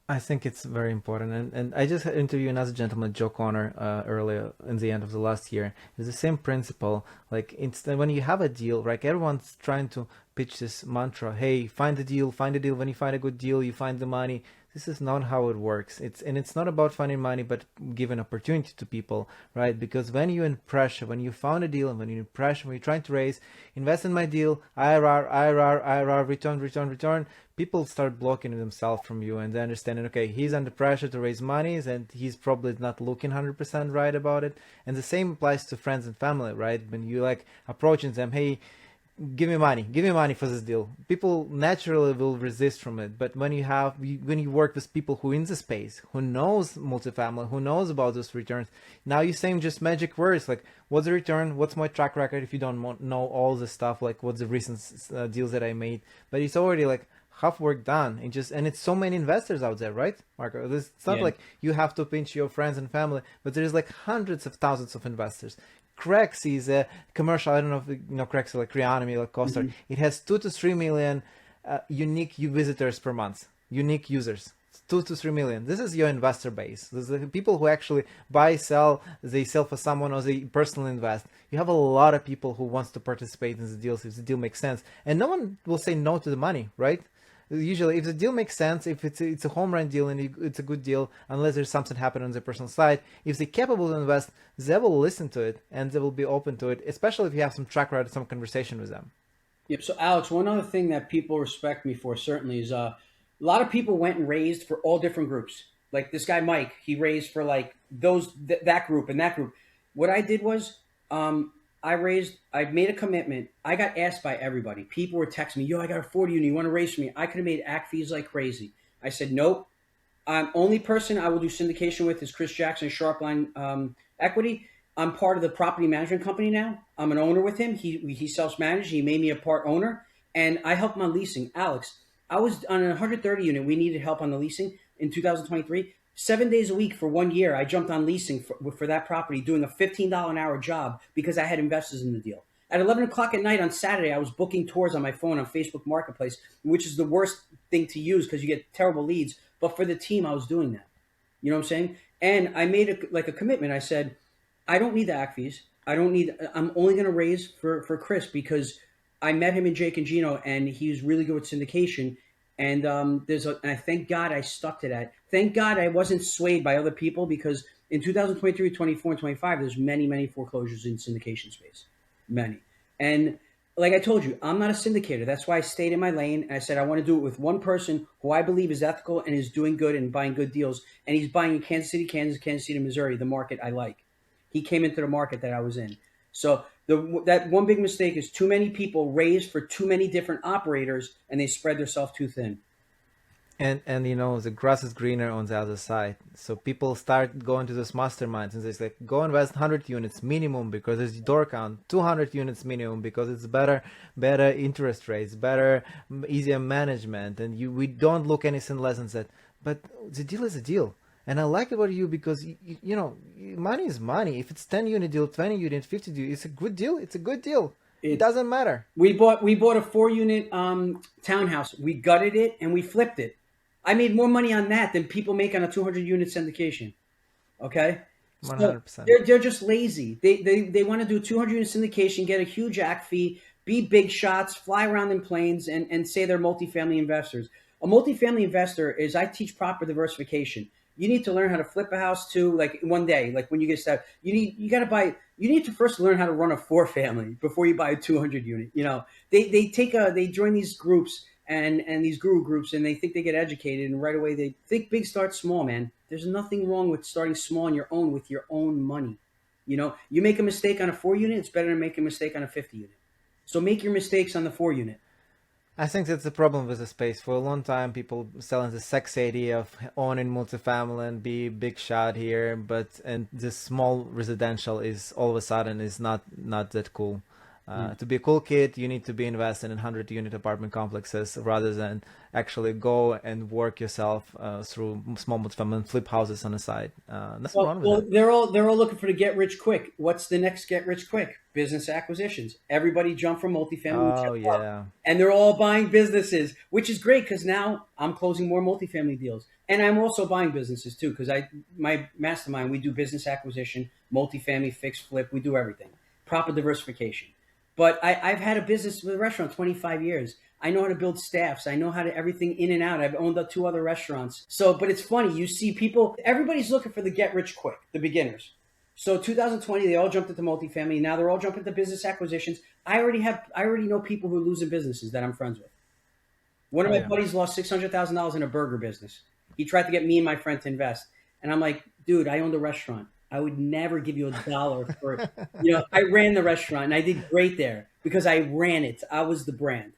I think it's very important. And I just interviewed another gentleman, Joe Connor, earlier in the end of the last year. It's the same principle. Like when you have a deal, right? Everyone's trying to pitch this mantra. Hey, find the deal, find the deal. When you find a good deal, you find the money. This is not how it works. It's not about finding money, but giving opportunity to people, right? Because when you're in pressure, when you found a deal, and when you're in pressure, when you're trying to raise, invest in my deal, IRR, return, people start blocking themselves from you, and they're understanding, okay, he's under pressure to raise monies, and he's probably not looking 100% right about it. And the same applies to friends and family, right? When you like approaching them, hey, give me money for this deal, people naturally will resist from it. But when you work with people who in the space, who knows multifamily, who knows about those returns, now you're saying just magic words like, what's the return, what's my track record, if you don't know all the stuff, like what's the recent deals that I made. But it's already like half work done. And it's so many investors out there, right, Marco? It's not like you have to pinch your friends and family, but there's like hundreds of thousands of investors. Crexy is a commercial. I don't know if you know Crexy, like Reonomy, like CoStar. Mm-hmm. It has 2 to 3 million unique visitors per month, unique users. 2 to 3 million. This is your investor base. This is the people who actually buy, sell. They sell for someone or they personally invest. You have a lot of people who wants to participate in the deals if the deal makes sense, and no one will say no to the money, right? Usually, if the deal makes sense, if it's a home run deal and it's a good deal, unless there's something happening on the personal side, if they're capable to invest, they will listen to it and they will be open to it, especially if you have some track record, some conversation with them. Yep. So, Alex, one other thing that people respect me for certainly is a lot of people went and raised for all different groups. Like this guy Mike, he raised for like that group and that group. What I did was, I made a commitment. I got asked by everybody. People were texting me, yo, I got a 40 unit. You want to raise for me? I could have made act fees like crazy. I said, nope. Only person I will do syndication with is Chris Jackson, Sharpline Equity. I'm part of the property management company now. I'm an owner with him. He self-managed. He made me a part owner. And I helped him on leasing. Alex, I was on a 130 unit. We needed help on the leasing in 2023. 7 days a week for 1 year, I jumped on leasing for that property, doing a $15 an hour job because I had investors in the deal. At 11 o'clock at night on Saturday, I was booking tours on my phone on Facebook Marketplace, which is the worst thing to use because you get terrible leads. But for the team, I was doing that. You know what I'm saying? And I made a commitment. I said, I don't need the act fees. I'm only going to raise for Chris because I met him in Jake and Gino, and he's really good with syndication. And I thank God I stuck to that. Thank God I wasn't swayed by other people because in 2023, 24, and 25, there's many, many foreclosures in syndication space. Many. And like I told you, I'm not a syndicator. That's why I stayed in my lane. And I said I want to do it with one person who I believe is ethical and is doing good and buying good deals. And he's buying in Kansas City, Kansas City, Missouri, the market I like. He came into the market that I was in. So that one big mistake is too many people raise for too many different operators and they spread themselves too thin. And the grass is greener on the other side. So people start going to those masterminds and they say, go invest 100 units minimum because it's door count, 200 units minimum because it's better interest rates, better, easier management, and we don't look anything less than that. But the deal is a deal. And I like it about you because money is money. If it's 10 unit deal, 20 unit, 50 deal, it's a good deal. It's a good deal. It It's doesn't matter. we bought a 4 unit townhouse. We gutted it and we flipped it. I made more money on that than people make on a 200 unit syndication. Okay. So 100%. they're just lazy. They want to do 200 unit syndication, get a huge act fee, be big shots, fly around in planes, and say they're multifamily investors. A multifamily investor is, I teach proper diversification. You need to learn how to flip a house too, like one day, like when you get started. You need to first learn how to run a 4 family before you buy a 200 unit. They join these groups and these guru groups, and they think they get educated, and right away they think big, start small, man. There's nothing wrong with starting small on your own with your own money. You make a mistake on a 4 unit, it's better than making a mistake on a 50 unit. So make your mistakes on the 4 unit. I think that's the problem with the space. For a long time, people selling the sexy idea of owning multifamily and be big shot here, and this small residential is all of a sudden is not that cool. To be a cool kid, you need to be invested in 100-unit apartment complexes rather than actually go and work yourself through small multifamily and flip houses on the side. Nothing wrong with that. They're all looking for the get rich quick. What's the next get rich quick? Business acquisitions. Everybody jumped from multifamily. Oh yeah. And they're all buying businesses, which is great because now I'm closing more multifamily deals. And I'm also buying businesses too because my mastermind, we do business acquisition, multifamily, fix, flip. We do everything. Proper diversification. But I've had a business with a restaurant 25 years. I know how to build staffs. I know how to everything in and out. I've owned up 2 other restaurants. But it's funny. You see people, everybody's looking for the get rich quick, the beginners. So 2020, they all jumped into multifamily. Now they're all jumping into business acquisitions. I already know people who are losing businesses that I'm friends with. One of my buddies lost $600,000 in a burger business. He tried to get me and my friend to invest. And I'm like, dude, I owned a restaurant. I would never give you $1 for it. I ran the restaurant and I did great there because I ran it. I was the brand.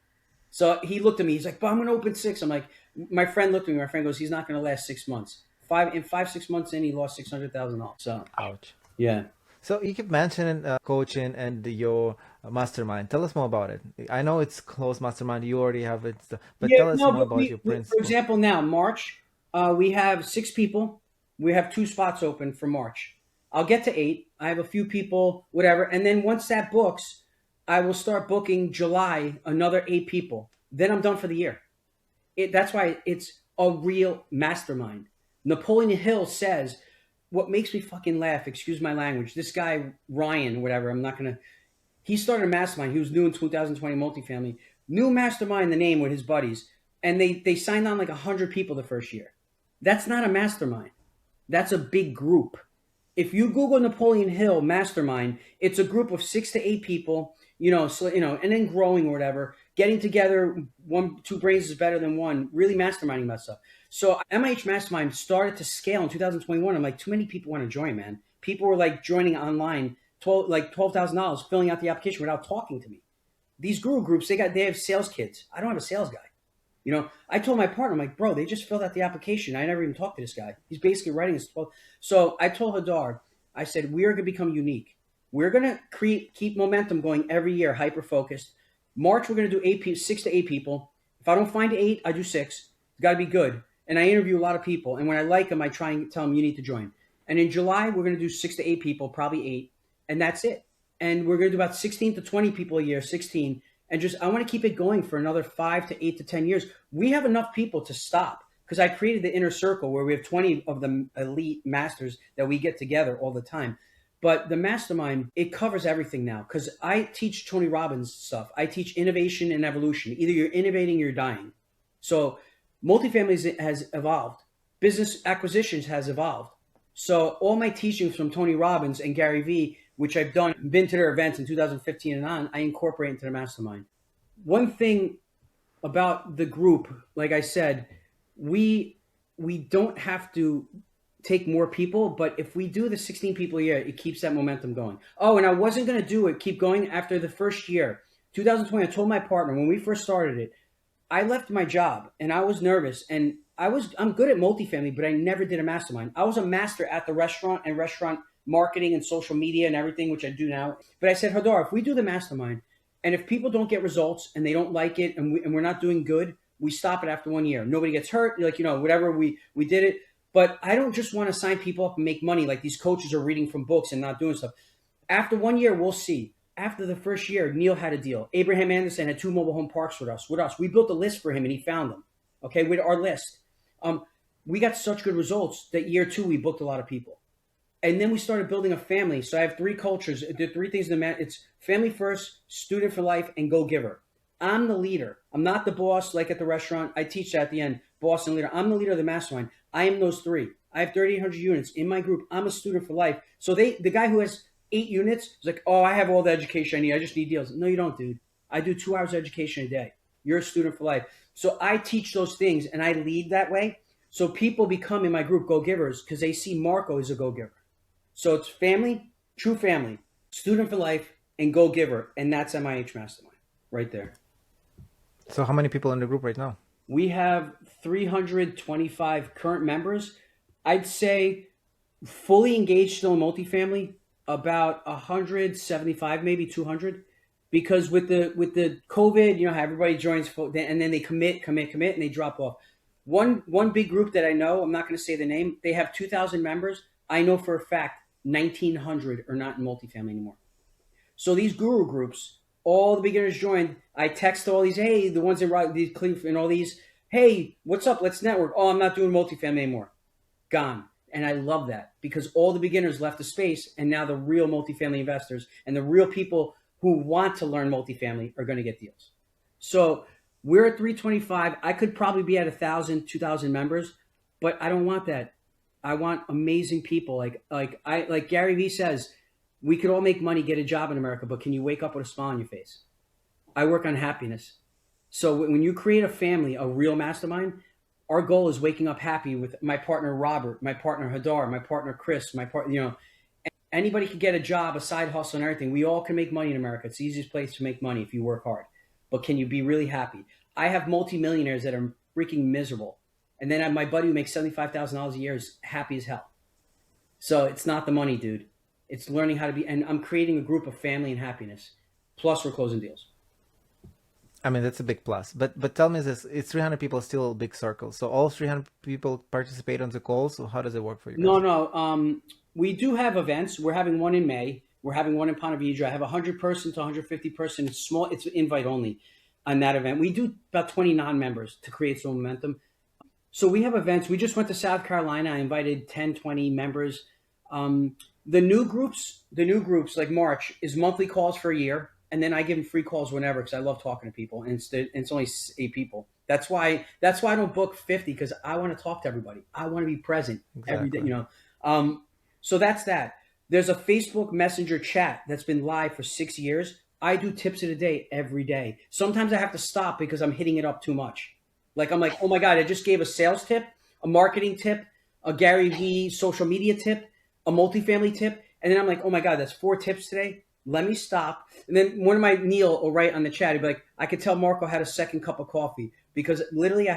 So he looked at me. He's like, but I'm going to open 6. I'm like, my friend looked at me. My friend goes, he's not going to last 6 months. 6 months in, he lost $600,000. So, ouch. Yeah. So you keep mentioning coaching and your mastermind. Tell us more about it. I know it's closed mastermind. You already have it, but tell us more about your principles. For example, now March, we have 6 people. We have 2 spots open for March. I'll get to 8. I have a few people, whatever. And then once that books, I will start booking July, another 8 people. Then I'm done for the year. That's why it's a real mastermind. Napoleon Hill says, what makes me fucking laugh, excuse my language, this guy, Ryan, whatever, he started a mastermind. He was new in 2020 multifamily. New mastermind, the name, with his buddies. And they signed on like 100 people the first year. That's not a mastermind. That's a big group. If you Google Napoleon Hill mastermind, it's a group of 6 to 8 people, and then growing or whatever, getting together. 2 brains is better than one, really masterminding about stuff. So MIH Mastermind started to scale in 2021. I'm like, too many people want to join, man. People were like joining online, $12,000, filling out the application without talking to me. These guru groups, they have sales kids. I don't have a sales guy. I told my partner, I'm like, bro, they just filled out the application. I never even talked to this guy. He's basically writing his 12. So I told Hadar, I said, we are going to become unique. We're going to keep momentum going every year, hyper-focused. March, we're going to do 6 to 8 people. If I don't find 8, I do 6. It's got to be good. And I interview a lot of people. And when I like them, I try and tell them, you need to join. And in July, we're going to do 6 to 8 people, probably 8. And that's it. And we're going to do about 16 to 20 people a year, 16. And I want to keep it going for another 5 to 8 to 10 years. We have enough people to stop because I created the inner circle where we have 20 of the elite masters that we get together all the time. But the mastermind, it covers everything now because I teach Tony Robbins stuff. I teach innovation and evolution. Either you're innovating or you're dying. So multifamily has evolved. Business acquisitions has evolved. So all my teachings from Tony Robbins and Gary Vee, which I've been to their events in 2015 and on, I incorporate into the mastermind. One thing about the group, like I said, we don't have to take more people, but if we do the 16 people a year, it keeps that momentum going. Oh, and I wasn't going to keep going after the first year. 2020, I told my partner when we first started it, I left my job and I was nervous and I'm good at multifamily, but I never did a mastermind. I was a master at the restaurant and restaurant marketing and social media and everything, which I do now. But I said, Hadar, if we do the mastermind and if people don't get results and they don't like it and we're not doing good, we stop it after 1 year. Nobody gets hurt. Whatever, we did it. But I don't just want to sign people up and make money like these coaches are reading from books and not doing stuff. After 1 year, we'll see. After the first year, Neil had a deal. Abraham Anderson had 2 mobile home parks with us. We built a list for him and he found them. Okay, with our list. We got such good results that year 2 we booked a lot of people. And then we started building a family. So I have 3 cultures. The 3 things in the man. It's family first, student for life, and go giver. I'm the leader. I'm not the boss like at the restaurant. I teach that at the end, boss and leader. I'm the leader of the mastermind. I am those 3. I have 3,800 units in my group. I'm a student for life. So the guy who has 8 units is like, oh, I have all the education I need. I just need deals. No, you don't, dude. I do 2 hours of education a day. You're a student for life. So I teach those things and I lead that way. So people become in my group go-givers because they see Marco as a go-giver. So it's family, true family, student for life, and go-giver. And that's MIH Mastermind right there. So how many people in the group right now? We have 325 current members. I'd say fully engaged still in multifamily, about 175, maybe 200. Because with the COVID, you know how everybody joins and then they commit, and they drop off. One big group that I know, I'm not going to say the name, they have 2,000 members. I know for a fact 1,900 are not in multifamily anymore. So these guru groups, all the beginners joined. I text all these, hey, the ones in these Cleveland and all these, hey, what's up? Let's network. Oh, I'm not doing multifamily anymore. Gone. And I love that because all the beginners left the space and now the real multifamily investors and the real people who want to learn multifamily are going to get deals. So we're at 325. I could probably be at 1,000, 2,000 members, but I don't want that. I want amazing people. Like Gary Vee says, we could all make money, get a job in America, but can you wake up with a smile on your face? I work on happiness. So when you create a family, a real mastermind, our goal is waking up happy with my partner, Robert, my partner, Hadar, my partner, Chris, my partner, anybody can get a job, a side hustle and everything. We all can make money in America. It's the easiest place to make money if you work hard. But can you be really happy? I have multimillionaires that are freaking miserable. And then I have my buddy who makes $75,000 a year is happy as hell. So it's not the money, dude. It's learning how to be, and I'm creating a group of family and happiness. Plus we're closing deals. I mean, that's a big plus. But tell me this, it's 300 people still a big circle. So all 300 people participate on the calls. So how does it work for you guys? No. We do have events. We're having one in May. We're having one in Ponte Vedra. I have 100 person to 150 person. It's small. It's invite only on that event. We do about 20 non-members to create some momentum. So we have events. We just went to South Carolina. I invited 10, 20 members. The new groups like March is monthly calls for a year. And then I give them free calls whenever because I love talking to people. And it's only 8 people. That's why I don't book 50 because I want to talk to everybody. I want to be present every day, So that's that. There's a Facebook Messenger chat that's been live for 6 years. I do tips of the day every day. Sometimes I have to stop because I'm hitting it up too much. Like I'm like, oh my God, I just gave a sales tip, a marketing tip, a Gary Vee social media tip, a multifamily tip. And then I'm like, oh my God, that's 4 tips today. Let me stop. And then one of my Neil will write on the chat, he'd be like, I could tell Marco had a second cup of coffee because literally I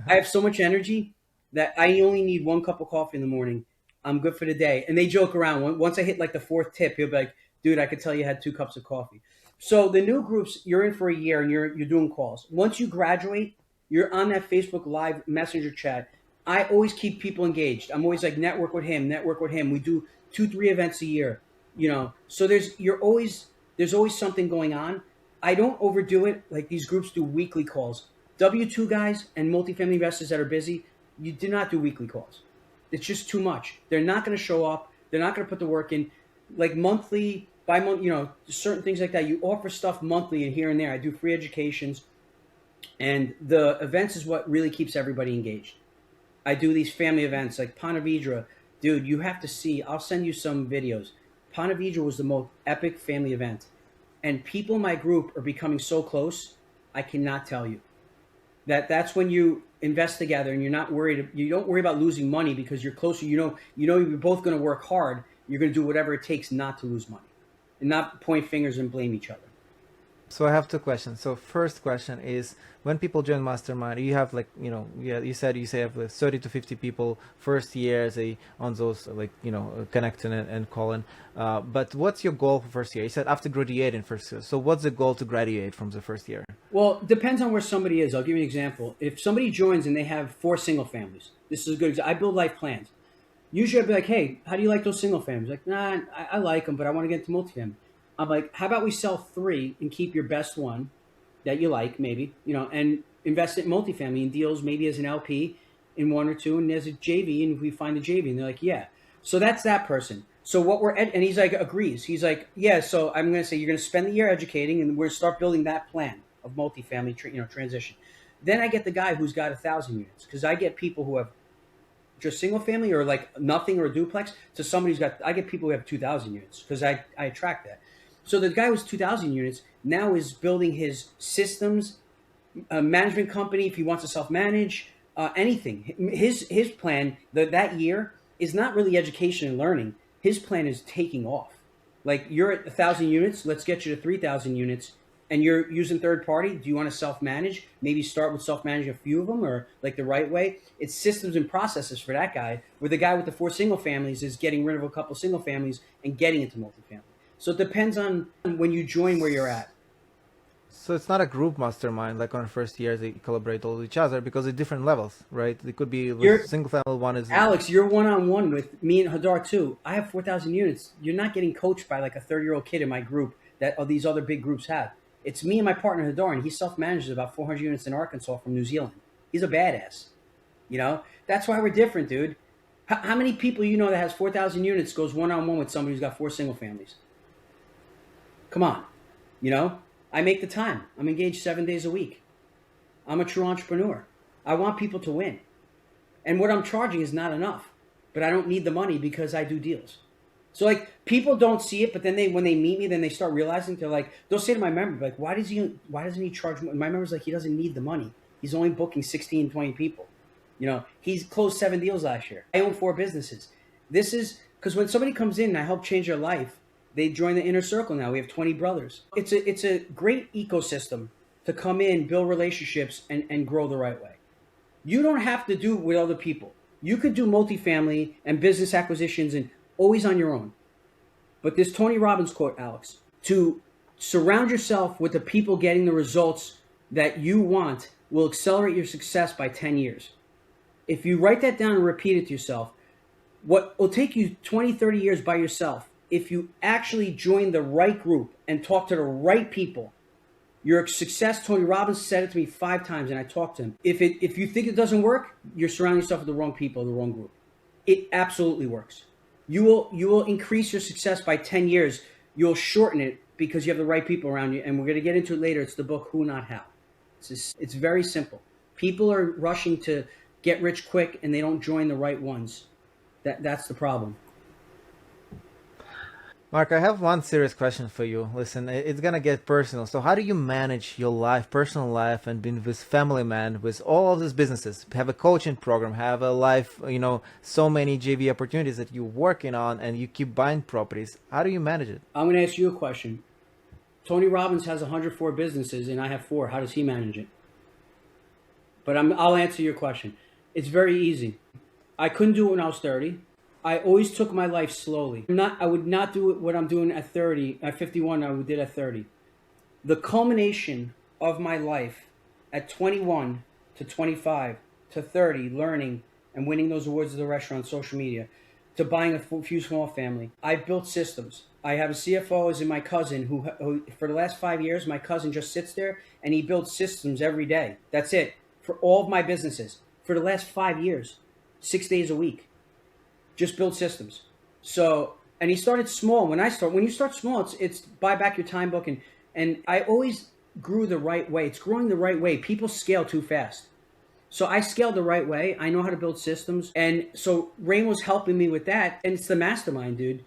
have so much energy that I only need 1 cup of coffee in the morning. I'm good for the day. And they joke around. Once I hit like the 4th tip, he'll be like, dude, I could tell you had 2 cups of coffee. So the new groups, you're in for a year and you're doing calls. Once you graduate, you're on that Facebook Live Messenger chat. I always keep people engaged. I'm always like, network with him. We do 2-3 events a year, So there's always something going on. I don't overdo it. Like these groups do weekly calls. W-2 guys and multifamily investors that are busy, you do not do weekly calls. It's just too much. They're not going to show up. They're not going to put the work in. Like monthly, bi-month, certain things like that. You offer stuff monthly and here and there. I do free educations. And the events is what really keeps everybody engaged. I do these family events like Ponte Vedra. Dude, you have to see. I'll send you some videos. Ponte Vedra was the most epic family event. And people in my group are becoming so close, I cannot tell you. That's when you invest together and you're not worried. You don't worry about losing money because you're closer. You know you're both going to work hard. You're going to do whatever it takes not to lose money and not point fingers and blame each other. So I have 2 questions. So first question is, when people join Mastermind, you have you said you have like 30 to 50 people first year on those connecting and calling. But what's your goal for first year? You said after graduating first year. So what's the goal to graduate from the first year? Well, depends on where somebody is. I'll give you an example. If somebody joins and they have 4 single families, This is a good example. I build life plans. Usually I'd be like, hey, how do you like those single families? Like, nah, I like them, but I want to get into multifamily. I'm like, how about we sell 3 and keep your best one that you like, maybe, and invest it in multifamily in deals, maybe as an LP in 1 or 2, and as a JV, and if we find a JV, and they're like, yeah. So that's that person. So what and he's like, agrees. He's like, yeah. So I'm going to say you're going to spend the year educating, and we're going to start building that plan of multifamily, transition. Then I get the guy who's got 1,000 units, because I get people who have just single family or like nothing or a duplex to somebody who's got. I get people who have 2,000 units because I attract that. So the guy who's 2,000 units now is building his systems, management company if he wants to self-manage, anything. His plan that year is not really education and learning. His plan is taking off. Like, you're at 1,000 units, let's get you to 3,000 units, and you're using third party. Do you want to self-manage? Maybe start with self-managing a few of them, or like the right way. It's systems and processes for that guy, where the guy with the 4 single families is getting rid of a couple single families and getting into multifamily. So it depends on when you join where you're at. So it's not a group mastermind like on the first years they collaborate all with each other, because at different levels, right? It could be with single family one is Alex, you're one-on-one with me and Hadar too. I have 4,000 units. You're not getting coached by like a 30-year-old kid in my group that these other big groups have. It's me and my partner Hadar, and he self-manages about 400 units in Arkansas from New Zealand. He's a badass. That's why we're different, dude. How many people that has 4,000 units goes one-on-one with somebody who's got 4 single families? Come on. I make the time. I'm engaged 7 days a week. I'm a true entrepreneur. I want people to win. And what I'm charging is not enough, but I don't need the money because I do deals. So like, people don't see it, but then when they meet me, then they start realizing, they'll say to my member, like, why doesn't he charge more? My member's like, he doesn't need the money. He's only booking 16, 20 people. He's closed 7 deals last year. I own 4 businesses. This is because when somebody comes in and I help change their life, they join the inner circle now. We have 20 brothers. It's a great ecosystem to come in, build relationships, and grow the right way. You don't have to do it with other people. You could do multifamily and business acquisitions and always on your own. But this Tony Robbins quote, Alex, to surround yourself with the people getting the results that you want will accelerate your success by 10 years. If you write that down and repeat it to yourself, what will take you 20, 30 years by yourself, if you actually join the right group and talk to the right people, your success. Tony Robbins said it to me 5 times, and I talked to him. If you think it doesn't work, you're surrounding yourself with the wrong people, the wrong group. It absolutely works. You will increase your success by 10 years. You'll shorten it because you have the right people around you, and we're going to get into it later. It's the book Who Not How. It's very simple. People are rushing to get rich quick, and they don't join the right ones. That's the problem. Mark, I have one serious question for you. Listen, it's gonna get personal. So how do you manage your life, personal life, and being this family man with all of these businesses? Have a coaching program, have a life, so many JV opportunities that you're working on, and you keep buying properties. How do you manage it? I'm going to ask you a question. Tony Robbins has 104 businesses, and I have 4. How does he manage it? But I'll answer your question. It's very easy. I couldn't do it when I was 30. I always took my life slowly. I would not do what I'm doing at 30. At 51, I did at 30. The culmination of my life at 21 to 25 to 30, learning and winning those awards at the restaurant, social media, to buying a few small family. I've built systems. I have a CFO as in my cousin who for the last 5 years, my cousin just sits there and he builds systems every day. That's it. For all of my businesses. For the last 5 years, 6 days a week. Just build systems. So, and he started small. When you start small, it's buy back your time book. And I always grew the right way. It's growing the right way. People scale too fast. So I scaled the right way. I know how to build systems. And so Rain was helping me with that. And it's the mastermind, dude.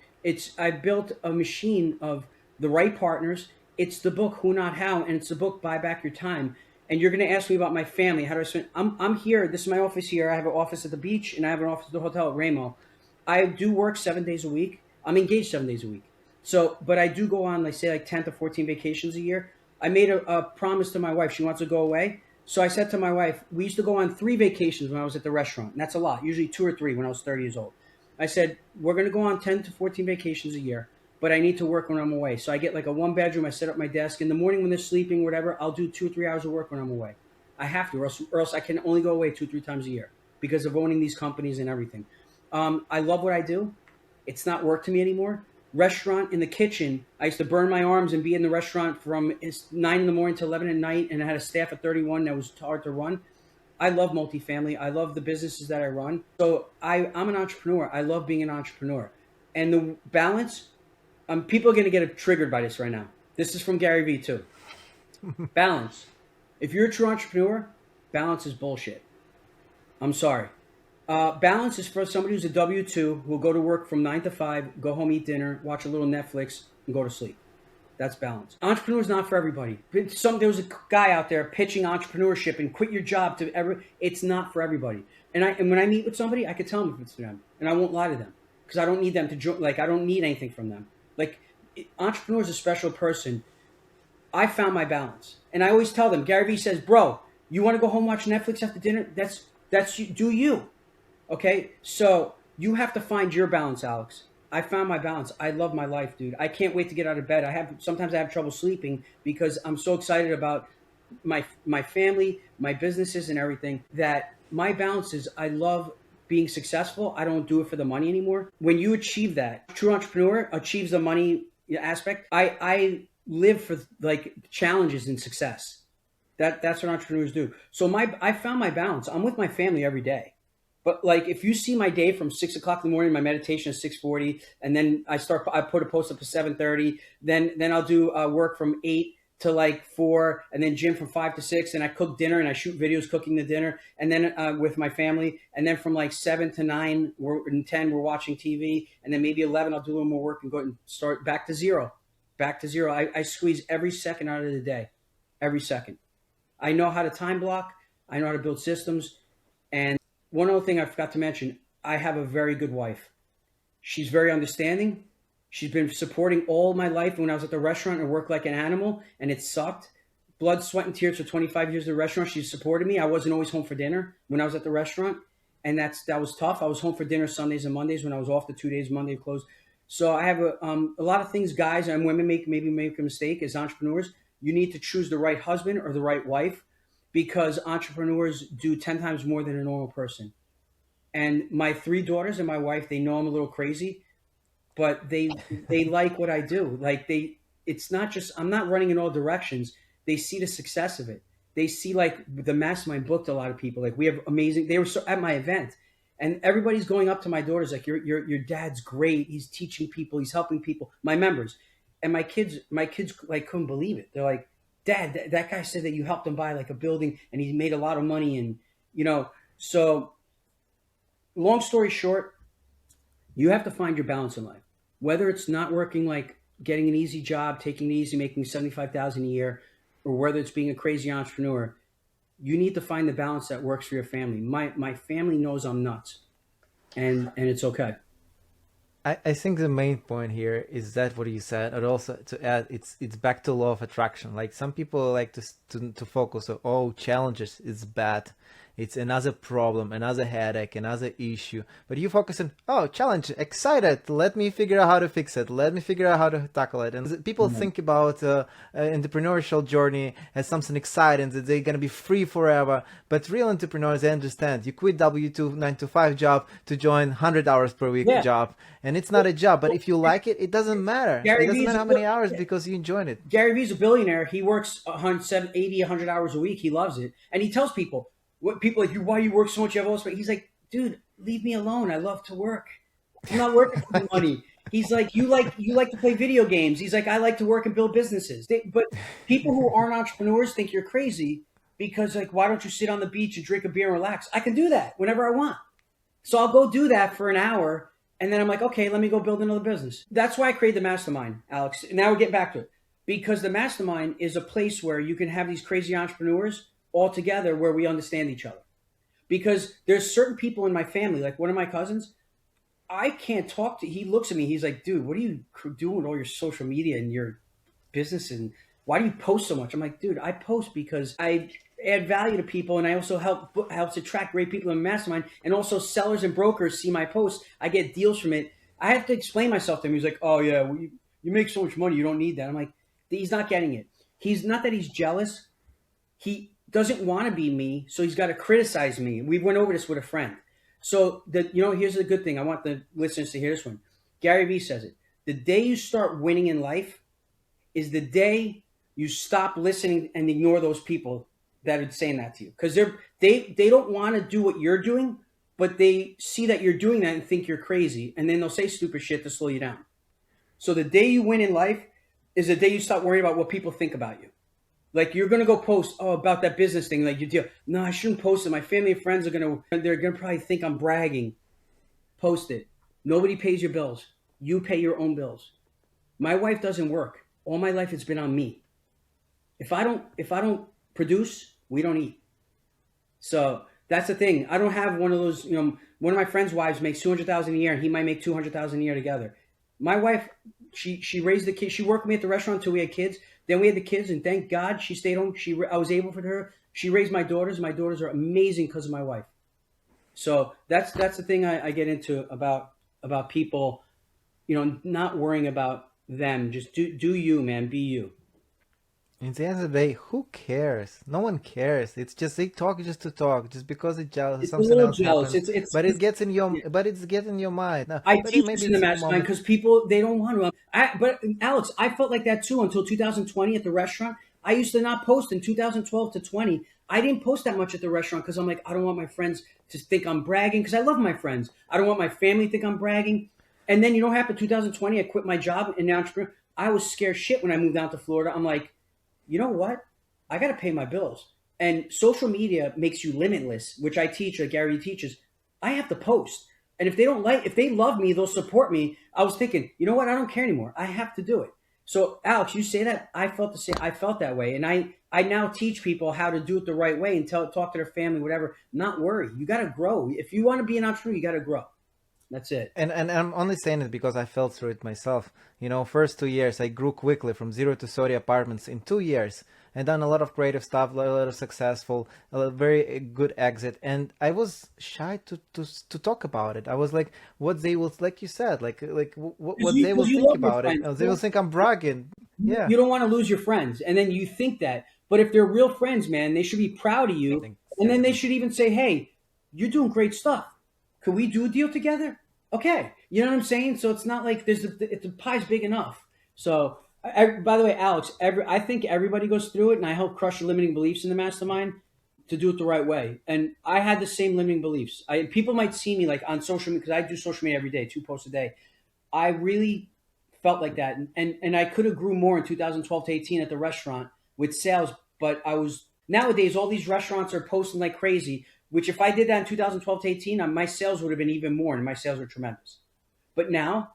I built a machine of the right partners. It's the book Who Not How. And it's the book Buy Back Your Time. And you're going to ask me about my family. How do I spend? I'm here. This is my office here. I have an office at the beach and I have an office at the hotel at Ramo. I do work 7 days a week. I'm engaged 7 days a week. So, but I do go on, like 10 to 14 vacations a year. I made a promise to my wife. She wants to go away. So I said to my wife, we used to go on 3 vacations when I was at the restaurant. And that's a lot, usually 2 or 3 when I was 30 years old. I said, we're going to go on 10 to 14 vacations a year, but I need to work when I'm away. So I get like a 1-bedroom. I set up my desk. In the morning when they're sleeping, whatever, I'll do 2 or 3 hours of work when I'm away. I have to, or else I can only go away 2 or 3 times a year. because of owning these companies and everything. I love what I do. It's not work to me anymore. Restaurant in the kitchen. I used to burn my arms and be in the restaurant from 9 in the morning to 11 at night, and I had a staff of 31 that was hard to run. I love multifamily. I love the businesses that I run. So I'm an entrepreneur. I love being an entrepreneur. And the balance, people are going to get triggered by this right now. This is from Gary Vee too. Balance. If you're a true entrepreneur, balance is bullshit. I'm sorry. Balance is for somebody who's a W-2 who will go to work from 9 to 5, go home, eat dinner, watch a little Netflix, and go to sleep. That's balance. Entrepreneur is not for everybody. There was a guy out there pitching entrepreneurship and quit your job to it's not for everybody. And when I meet with somebody, I could tell them if it's for them, and I won't lie to them because I don't need them to join. Like, I don't need anything from them. Like, entrepreneur is a special person. I found my balance, and I always tell them. Gary Vee says, "Bro, you want to go home watch Netflix after dinner? That's you. Do you? Okay, so you have to find your balance, Alex." I found my balance. I love my life, dude. I can't wait to get out of bed. Sometimes I have trouble sleeping because I'm so excited about my family, my businesses, and everything. That my balance is, I love being successful. I don't do it for the money anymore. When you achieve that, true entrepreneur achieves the money aspect. I live for like challenges and success. That's what entrepreneurs do. So I found my balance. I'm with my family every day. But like, if you see my day from 6 o'clock in the morning, my meditation is 6:40, and then I put a post up at 7:30. Then I'll do work from 8 to like 4, and then gym from 5 to 6, and I cook dinner and I shoot videos cooking the dinner, and then with my family, and then from like 7 to 9 and 10 we're watching TV, and then maybe 11 I'll do a little more work and go and start back to zero. I squeeze every second out of the day, every second. I know how to time block. I know how to build systems, and one other thing I forgot to mention, I have a very good wife. She's very understanding. She's been supporting all my life. When I was at the restaurant, I worked like an animal, and it sucked. Blood, sweat, and tears for 25 years at the restaurant. She supported me. I wasn't always home for dinner when I was at the restaurant, and that was tough. I was home for dinner Sundays and Mondays when I was off the 2 days Monday closed. So I have a lot of things guys and women make a mistake as entrepreneurs. You need to choose the right husband or the right wife, because entrepreneurs do 10 times more than a normal person. And my 3 daughters and my wife, they know I'm a little crazy, but they like what I do. Like, it's not just, I'm not running in all directions. They see the success of it. They see, like, the Mastermind booked a lot of people. Like, we have amazing, they were at my event, and everybody's going up to my daughters like, your dad's great. He's teaching people. He's helping people, my members. And my kids like couldn't believe it. They're like, "Dad, that guy said that you helped him buy like a building and he made a lot of money." And, so long story short, you have to find your balance in life, whether it's not working, like getting an easy job, taking it easy, making 75,000 a year, or whether it's being a crazy entrepreneur. You need to find the balance that works for your family. My family knows I'm nuts, and it's okay. I think the main point here is that what you said, and also to add, it's back to law of attraction. Like, some people like to focus on, oh, challenges is bad, it's another problem, another headache, another issue. But you focus on, oh, challenge, excited, let me figure out how to fix it, let me figure out how to tackle it. And people think about entrepreneurial journey as something exciting, that they're gonna be free forever. But real entrepreneurs, they understand you quit W-2 9 to 5 job to join 100 hours per week job, and it's not a job. But if you like it, it doesn't matter. It doesn't matter how many hours, because you enjoy it. Gary Vee's a billionaire. He works 80, 100 hours a week. He loves it, and he tells people, what people like, why you work so much, you have all this money. He's like, dude, leave me alone. I love to work. I'm not working for the money. He's like, you like to play video games. He's like, I like to work and build businesses. But people who aren't entrepreneurs think you're crazy, because, like, why don't you sit on the beach and drink a beer and relax? I can do that whenever I want. So I'll go do that for an hour, and then I'm like, okay, let me go build another business. That's why I created the Mastermind, Alex. Now we're getting back to it, because the Mastermind is a place where you can have these crazy entrepreneurs all together, where we understand each other. Because there's certain people in my family, like one of my cousins, I can't talk to. He looks at me, he's like, dude, what are you doing with all your social media and your business, and why do you post so much? I'm like, dude, I post because I add value to people, and I also helps attract great people in Mastermind, and also sellers and brokers see my posts. I get deals from it. I have to explain myself to him. He's like, oh yeah, well, you make so much money, you don't need that. I'm like, he's not getting it. He's not that he's jealous. doesn't want to be me, so he's got to criticize me. We went over this with a friend. So here's the good thing. I want the listeners to hear this one. Gary Vee says it. The day you start winning in life is the day you stop listening and ignore those people that are saying that to you, because they don't want to do what you're doing, but they see that you're doing that and think you're crazy, and then they'll say stupid shit to slow you down. So the day you win in life is the day you stop worrying about what people think about you. Like, you're gonna go post about that business thing, like you do. No, I shouldn't post it. My family and friends they're gonna probably think I'm bragging. Post it. Nobody pays your bills. You pay your own bills. My wife doesn't work. All my life it's been on me. If I don't produce, we don't eat. So that's the thing. I don't have one of those. One of my friends' wives makes $200,000 a year, and he might make $200,000 a year together. My wife, she raised the kids. She worked with me at the restaurant until we had kids. Then we had the kids, and thank God she stayed home. I was able for her. She raised my daughters. My daughters are amazing because of my wife. So that's the thing I get into about people, not worrying about them. Just do you, man. Be you. In the end of the day, who cares? No one cares. It's just they talk just to talk, just because it's jealous. It's Something else jealous. happens. But it gets in your, but it's getting in your mind. Now, I but teach maybe this in the it's a mastermind moment. because people, they don't want to. But Alex, I felt like that too until 2020 at the restaurant. I used to not post in 2012 to 20. I didn't post that much at the restaurant because I'm like, I don't want my friends to think I'm bragging, because I love my friends. I don't want my family to think I'm bragging. And then what happened? 2020, I quit my job and now entrepreneur. I was scared shit when I moved out to Florida. I'm like, you know what? I got to pay my bills. And social media makes you limitless, which I teach, like Gary teaches. I have to post. And if they love me, they'll support me. I was thinking, you know what? I don't care anymore. I have to do it. So Alex, you say that, I felt the same. I felt that way. And I now teach people how to do it the right way and talk to their family, whatever. Not worry. You got to grow. If you want to be an entrepreneur, you got to grow. That's it. And I'm only saying it because I felt through it myself. First 2 years, I grew quickly from 0 to 30 apartments in 2 years, and done a lot of creative stuff, a lot of successful, a very good exit. And I was shy to talk about it. I was like, what they will, like you said, what they will think about it. They will think I'm bragging. Yeah. You don't want to lose your friends, and then you think that. But if they're real friends, man, they should be proud of you, and then they should even say, "Hey, you're doing great stuff. Could we do a deal together?" Okay, you know what I'm saying? So it's not like the pie's big enough. So, by the way, Alex, I think everybody goes through it, and I help crush the limiting beliefs in the mastermind to do it the right way. And I had the same limiting beliefs. People might see me like on social media, because I do social media every day, 2 posts a day. I really felt like that, and I could have grew more in 2012 to 18 at the restaurant with sales, but nowadays all these restaurants are posting like crazy. Which if I did that in 2012 to 18, my sales would have been even more, and my sales were tremendous. But now,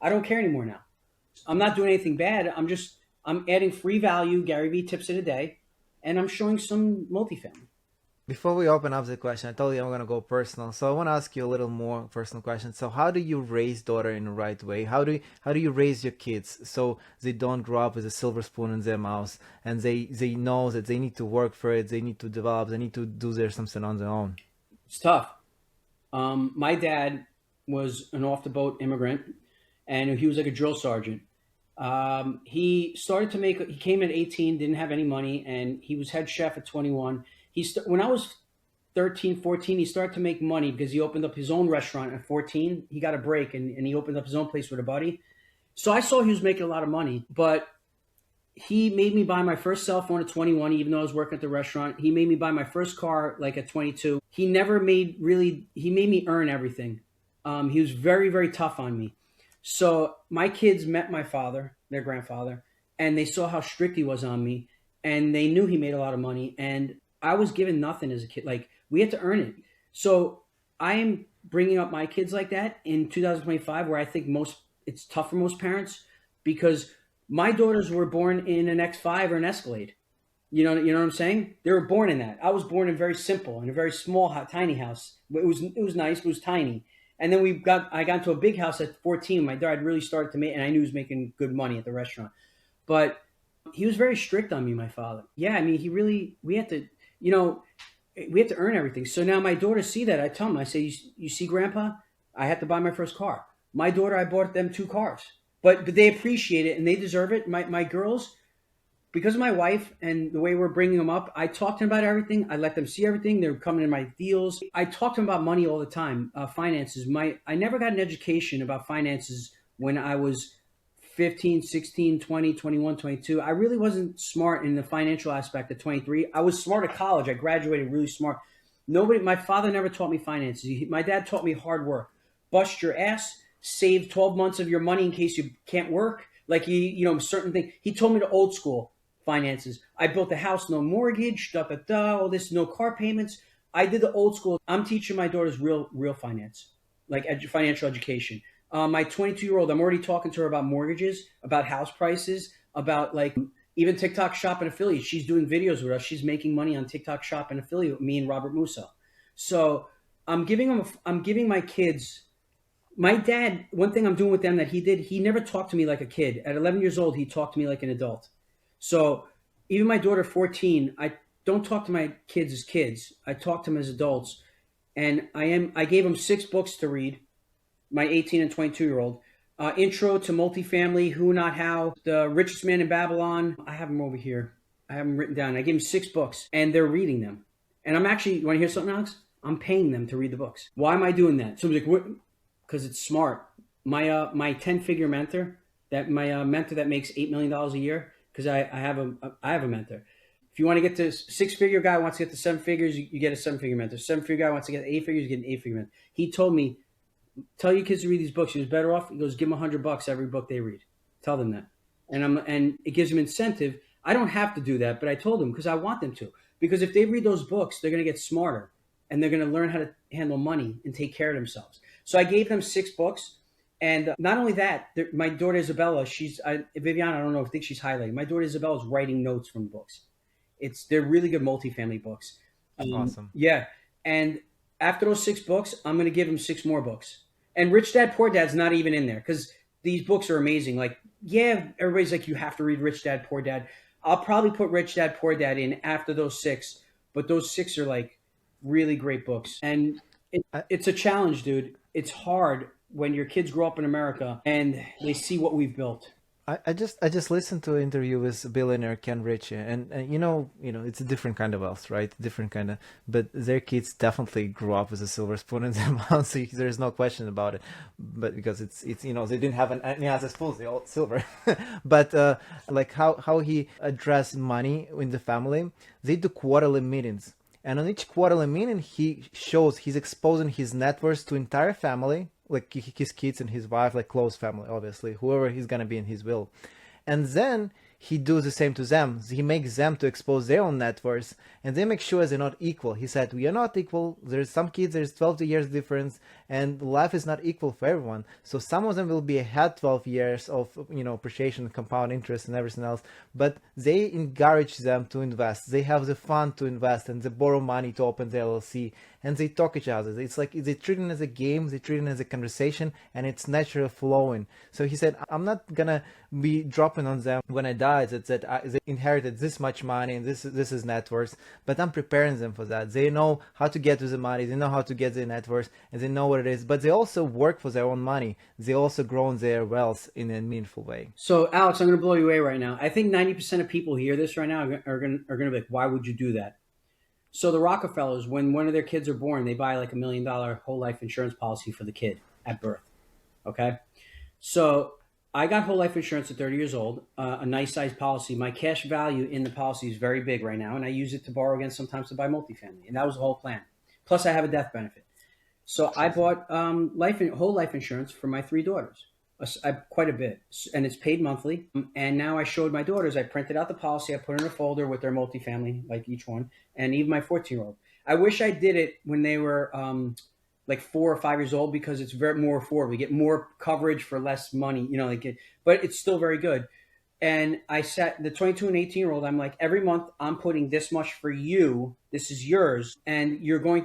I don't care anymore now. I'm not doing anything bad. I'm adding free value, Gary Vee tips of the day, and I'm showing some multifamily. Before we open up the question, I told you I'm going to go personal. So I want to ask you a little more personal question. So how do you raise daughter in the right way? How do you raise your kids so they don't grow up with a silver spoon in their mouth, and they know that they need to work for it, they need to develop, they need to do something on their own? It's tough. My dad was an off-the-boat immigrant, and he was like a drill sergeant. He came at 18, didn't have any money, and he was head chef at 21. When I was 13, 14, he started to make money because he opened up his own restaurant at 14. He got a break and he opened up his own place with a buddy. So I saw he was making a lot of money, but he made me buy my first cell phone at 21, even though I was working at the restaurant. He made me buy my first car like at 22. He made me earn everything. He was very, very tough on me. So my kids met my father, their grandfather, and they saw how strict he was on me, and they knew he made a lot of money, and I was given nothing as a kid. Like, we had to earn it. So I am bringing up my kids like that in 2025, where I think it's tough for most parents, because my daughters were born in an X5 or an Escalade. You know what I'm saying? They were born in that. I was born in very simple, in a very small, tiny house. It was nice, but it was tiny. And then I got into a big house at 14. My dad really started to make, and I knew he was making good money at the restaurant. But he was very strict on me, my father. Yeah, I mean, we had to earn everything. So now my daughters see that. I tell them, I say, you see, Grandpa, I had to buy my first car. My daughter, I bought them 2 cars. But they appreciate it, and they deserve it. My girls, because of my wife and the way we're bringing them up, I talk to them about everything. I let them see everything. They're coming in my deals. I talk to them about money all the time, finances. I never got an education about finances when I was 15, 16, 20, 21, 22. I really wasn't smart in the financial aspect at 23. I was smart at college. I graduated really smart. My father never taught me finances. My dad taught me hard work. Bust your ass, save 12 months of your money in case you can't work. Like, certain things. He told me the old school finances. I built a house, no mortgage, all this, no car payments. I did the old school. I'm teaching my daughters real finance, like financial education. My 22-year-old, I'm already talking to her about mortgages, about house prices, about like even TikTok Shop and affiliate. She's doing videos with us. She's making money on TikTok Shop and affiliate with me and Robert Musso. So I'm giving my kids. My dad, one thing I'm doing with them that he did, he never talked to me like a kid. At 11 years old, he talked to me like an adult. So even my daughter, 14, I don't talk to my kids as kids. I talk to them as adults. And I gave them 6 books to read, my 18 and 22-year-old. Intro to Multifamily, Who Not How, The Richest Man in Babylon. I have them over here. I have them written down. I gave them 6 books, and they're reading them. And I'm actually, you want to hear something, Alex? I'm paying them to read the books. Why am I doing that? Somebody's like, what? Because it's smart. My 10-figure mentor, mentor that makes $8 million a year, because I have a mentor. If you want to get to 6-figure guy wants to get to 7 figures, you get a 7-figure mentor. 7-figure guy wants to get 8 figures, you get an 8-figure mentor. He told me, tell your kids to read these books. He was better off. He goes, give them $100 every book they read. Tell them that. And it gives them incentive. I don't have to do that, but I told them because I want them to. Because if they read those books, they're going to get smarter and they're going to learn how to handle money and take care of themselves. So I gave them 6 books. And not only that, my daughter Isabella, Viviana, I think she's highlighting. My daughter Isabella is writing notes from the books. They're really good multifamily books. Awesome. Yeah. And after those 6 books, I'm going to give them 6 more books. And Rich Dad Poor Dad's not even in there because these books are amazing. Like, yeah, everybody's like, you have to read Rich Dad Poor Dad. I'll probably put Rich Dad Poor Dad in after those 6, but those 6 are like really great books. And it's a challenge, dude. It's hard when your kids grow up in America and they see what we've built. I just listened to an interview with billionaire Ken Ritchie, and it's a different kind of wealth, right? Different kind of, but their kids definitely grew up with a silver spoon in their mouth, so there's no question about it. But because it's they didn't have any other spoons, they all silver. But like how he addressed money in the family, they do quarterly meetings, and on each quarterly meeting he's exposing his net worth to entire family, like his kids and his wife, like close family, obviously, whoever he's gonna be in his will. And then he does the same to them. He makes them to expose their own net worth, and they make sure they're not equal. He said, we are not equal. There's some kids, there's 12 years difference, and life is not equal for everyone. So some of them will be ahead 12 years of appreciation, compound interest, and everything else. But they encourage them to invest. They have the fun to invest, and they borrow money to open the LLC, and they talk each other. It's like they treat it as a game, they treat it as a conversation, and it's natural flowing. So he said, I'm not gonna be dropping on them when I die that they inherited this much money and this is net worth, but I'm preparing them for that. They know how to get to the money, they know how to get the net worth, and they know what it is, but they also work for their own money. They also grow their wealth in a meaningful way. So Alex, I'm going to blow you away right now. I think 90% of people hear this right now are going to be like, why would you do that? So the Rockefellers, when one of their kids are born, they buy like $1 million whole life insurance policy for the kid at birth. Okay. So I got whole life insurance at 30 years old, a nice size policy. My cash value in the policy is very big right now, and I use it to borrow against sometimes to buy multifamily. And that was the whole plan. Plus I have a death benefit. So I bought whole life insurance for my 3 daughters, quite a bit, and it's paid monthly. And now I showed my daughters, I printed out the policy, I put it in a folder with their multifamily, like each one, and even my 14-year-old. I wish I did it when they were like 4 or 5 years old, because it's very more affordable. We get more coverage for less money, but it's still very good. And I set the 22 and 18-year-old, I'm like, every month I'm putting this much for you. This is yours. And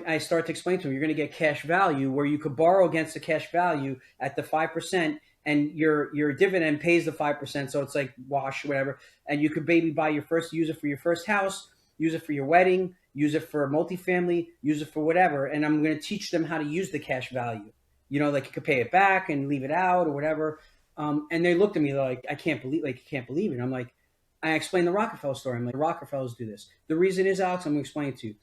I start to explain to them, you're going to get cash value where you could borrow against the cash value at the 5%, and your dividend pays the 5%. So it's like wash, whatever. And you could use it for your first house, use it for your wedding, use it for multifamily, use it for whatever. And I'm going to teach them how to use the cash value. Like you could pay it back and leave it out or whatever. And they looked at me like, I can't believe it. I'm like, I explain the Rockefeller story. I'm like, the Rockefellers do this. The reason is, Alex, I'm going to explain it to you.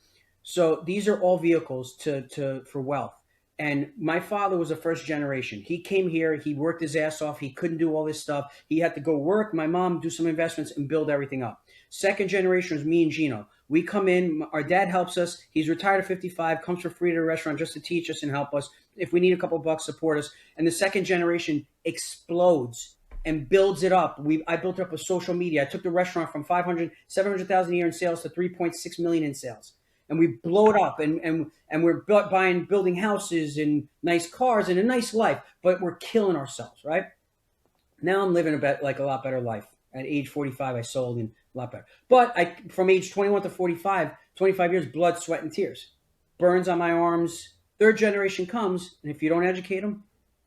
So these are all vehicles for wealth. And my father was a first generation. He came here, he worked his ass off, he couldn't do all this stuff. He had to go work, my mom do some investments and build everything up. Second generation was me and Gino. We come in, our dad helps us. He's retired at 55, comes for free to the restaurant just to teach us and help us. If we need a couple bucks, support us. And the second generation explodes and builds it up. I built up a social media. I took the restaurant from 700,000 a year in sales to 3.6 million in sales. And we blow it up, and we're building houses and nice cars and a nice life, but we're killing ourselves, right? Now I'm living a lot better life. At age 45, I sold and a lot better. But from age 21 to 45, 25 years, blood, sweat, and tears. Burns on my arms. Third generation comes, and if you don't educate them,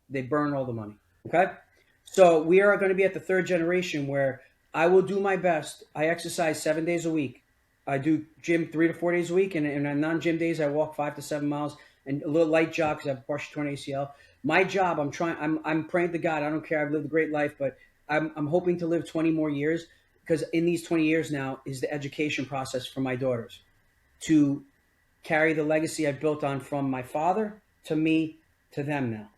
they burn all the money, okay? So we are going to be at the third generation where I will do my best. I exercise 7 days a week. I do gym 3 to 4 days a week, and on non-gym days, I walk 5 to 7 miles and a little light jog because I have a partial torn ACL. My job, I'm praying to God. I don't care. I've lived a great life, but I'm hoping to live 20 more years, because in these 20 years now is the education process for my daughters to carry the legacy I built on from my father to me to them now.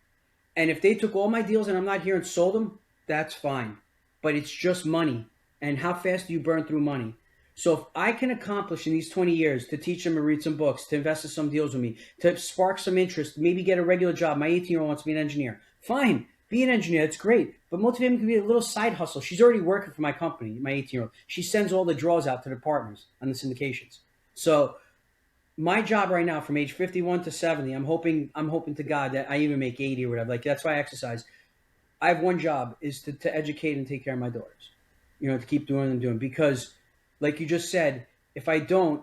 And if they took all my deals and I'm not here and sold them, that's fine. But it's just money. And how fast do you burn through money? So if I can accomplish in these 20 years to teach them to read some books, to invest in some deals with me, to spark some interest, maybe get a regular job. My 18-year-old wants to be an engineer. Fine, be an engineer. That's great. But multifamily can be a little side hustle. She's already working for my company, my 18-year-old. She sends all the draws out to the partners on the syndications. So my job right now, from age 51 to 70, I'm hoping to God that I even make 80 or whatever. Like, that's why I exercise. I have one job, is to educate and take care of my daughters. To keep doing and doing, because like you just said, if I don't,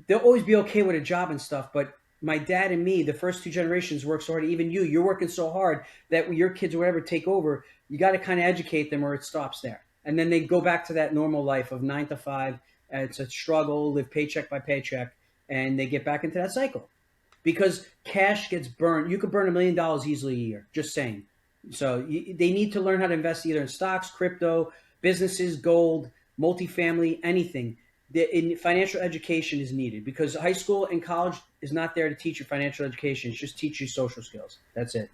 they'll always be okay with a job and stuff. But my dad and me, the first two generations, work so hard. Even you're working so hard that when your kids or whatever take over, you got to kind of educate them, or it stops there. And then they go back to that normal life of 9 to 5. It's a struggle, live paycheck by paycheck, and they get back into that cycle because cash gets burned. You could burn $1 million easily a year, just saying. So they need to learn how to invest either in stocks, crypto, businesses, gold, multifamily, anything. Financial education is needed, because high school and college is not there to teach you financial education. It's just teach you social skills. That's it.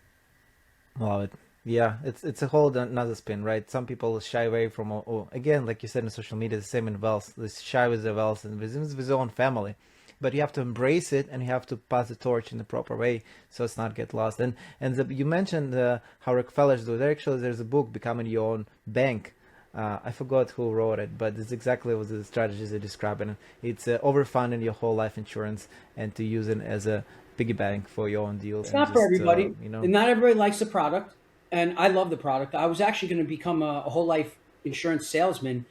Love it. Yeah, it's a whole another spin, right? Some people shy away from, again, like you said, in social media, the same in wealth. They shy with their wealth and with their own family. But you have to embrace it, and you have to pass the torch in the proper way, so it's not get lost. And you mentioned how Rockefellers do it. There's a book, Becoming Your Own Bank. I forgot who wrote it, but it's exactly what the strategies they describe. And it's overfunding your whole life insurance and to use it as a piggy bank for your own deals. It's not for everybody. And not everybody likes the product. And I love the product. I was actually going to become a whole life insurance salesman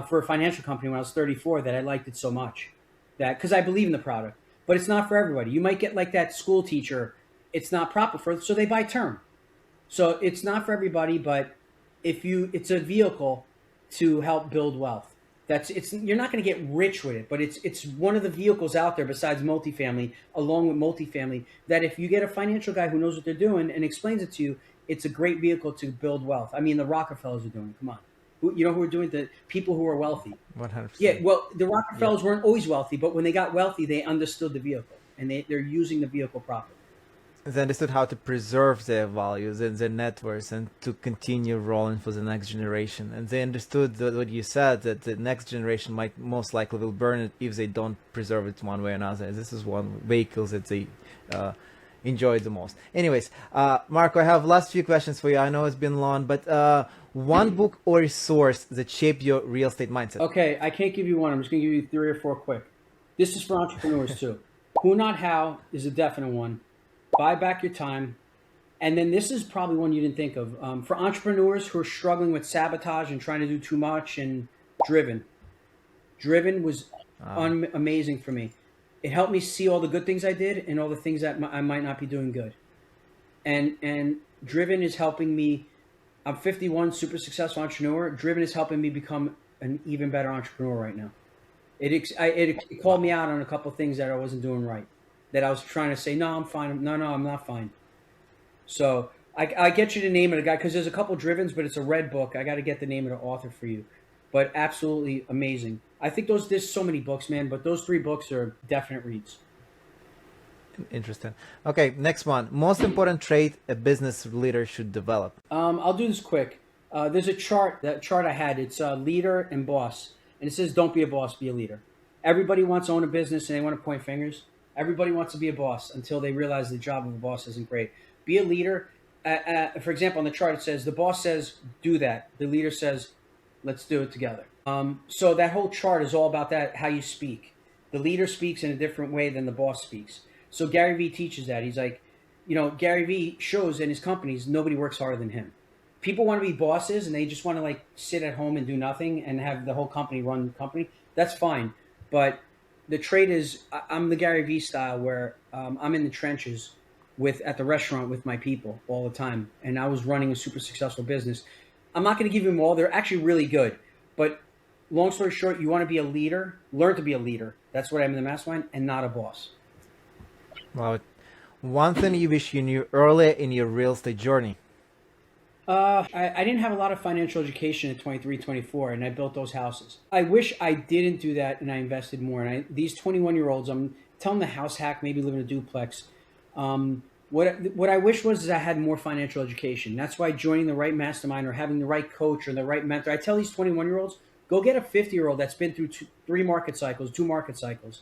for a financial company when I was 34. That I liked it so much, because I believe in the product. But it's not for everybody. You might get like that school teacher. It's not proper for, so they buy term. So it's not for everybody. But it's a vehicle to help build wealth. You're not going to get rich with it, but it's one of the vehicles out there besides multifamily, along with multifamily, that if you get a financial guy who knows what they're doing and explains it to you, it's a great vehicle to build wealth. I mean, the Rockefellers are doing it. Come on. Who are doing, the people who are wealthy. 100%. Yeah, well, the Rockefellers weren't always wealthy, but when they got wealthy, they understood the vehicle, and they're using the vehicle properly. They understood how to preserve their values and their net worth, and to continue rolling for the next generation. And they understood what you said, that the next generation might most likely will burn it if they don't preserve it one way or another. This is one vehicle that they enjoy the most. Anyways, Marco, I have last few questions for you. I know it's been long, but one book or resource that shaped your real estate mindset. Okay, I can't give you one. I'm just going to give you 3 or 4 quick. This is for entrepreneurs too. Who Not How is a definite one. Buy Back Your Time. And then this is probably one you didn't think of. For entrepreneurs who are struggling with sabotage and trying to do too much, and Driven. Driven was amazing for me. It helped me see all the good things I did and all the things that I might not be doing good. And Driven is helping me. I'm 51, super successful entrepreneur. Driven is helping me become an even better entrepreneur right now. It called me out on a couple of things that I wasn't doing right, that I was trying to say, no, I'm fine. No, I'm not fine. So I get you the name of the guy, because there's a couple Drivens, but it's a red book. I got to get the name of the author for you. but absolutely amazing. I think there's so many books, man, but those 3 books are definite reads. Interesting. Okay, next one. Most important trait a business leader should develop. I'll do this quick. There's a chart. That chart I had. It's leader and boss, and it says, "Don't be a boss, be a leader." Everybody wants to own a business and they want to point fingers. Everybody wants to be a boss until they realize the job of a boss isn't great. Be a leader. For example, on the chart it says the boss says, "Do that." The leader says, "Let's do it together." So that whole chart is all about that. How you speak. The leader speaks in a different way than the boss speaks. So Gary Vee teaches that. He's like, Gary Vee shows in his companies nobody works harder than him. People want to be bosses and they just want to like sit at home and do nothing and have the whole company run the company. That's fine, but the trait is I'm the Gary Vee style where I'm in the trenches at the restaurant with my people all the time, and I was running a super successful business. I'm not going to give them all; they're actually really good. But long story short, you want to be a leader, learn to be a leader. That's what I'm in the mastermind, and not a boss. Well, one thing you wish you knew earlier in your real estate journey. I didn't have a lot of financial education at 23, 24, and I built those houses. I wish I didn't do that and I invested more. And these 21-year-olds, I'm telling them the house hack, maybe live in a duplex. What I wish was is I had more financial education. That's why joining the right mastermind or having the right coach or the right mentor. I tell these 21-year-olds, go get a 50-year-old that's been through 2 market cycles.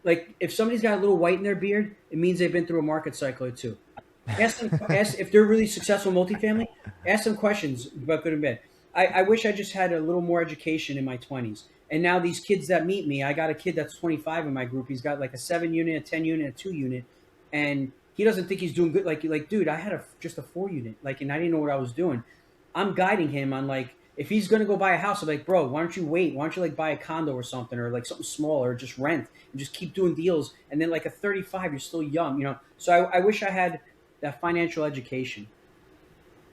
Like if somebody's got a little white in their beard, it means they've been through a market cycle or 2. Ask if they're really successful multifamily. Ask them questions about good and bad. I wish I just had a little more education in my 20s. And now these kids that meet me, I got a kid that's 25 in my group. He's got like a 7 unit, a 10 unit, a 2 unit, and he doesn't think he's doing good. Like dude, I had just a 4 unit, and I didn't know what I was doing. I'm guiding him on if he's gonna go buy a house, I'm like, bro, why don't you wait? Why don't you buy a condo or something, or something smaller, or just rent and just keep doing deals. And then at 35, you're still young, So I wish I had that financial education.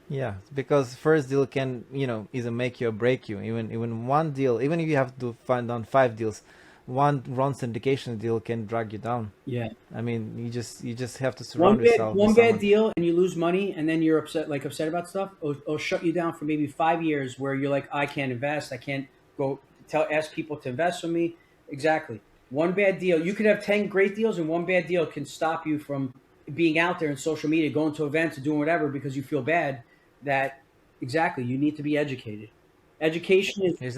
Yeah, because first deal can, either make you or break you. Even one deal, even if you have to find on 5 deals, one wrong syndication deal can drag you down. Yeah. I mean, you just have to surround yourself. One bad deal and you lose money, and then you're upset about stuff. It'll shut you down for maybe 5 years where you're like, I can't invest. I can't go ask people to invest with me. Exactly. One bad deal. You could have 10 great deals, and one bad deal can stop you from being out there in social media, going to events, or doing whatever because you feel bad. Exactly. You need to be educated. Education is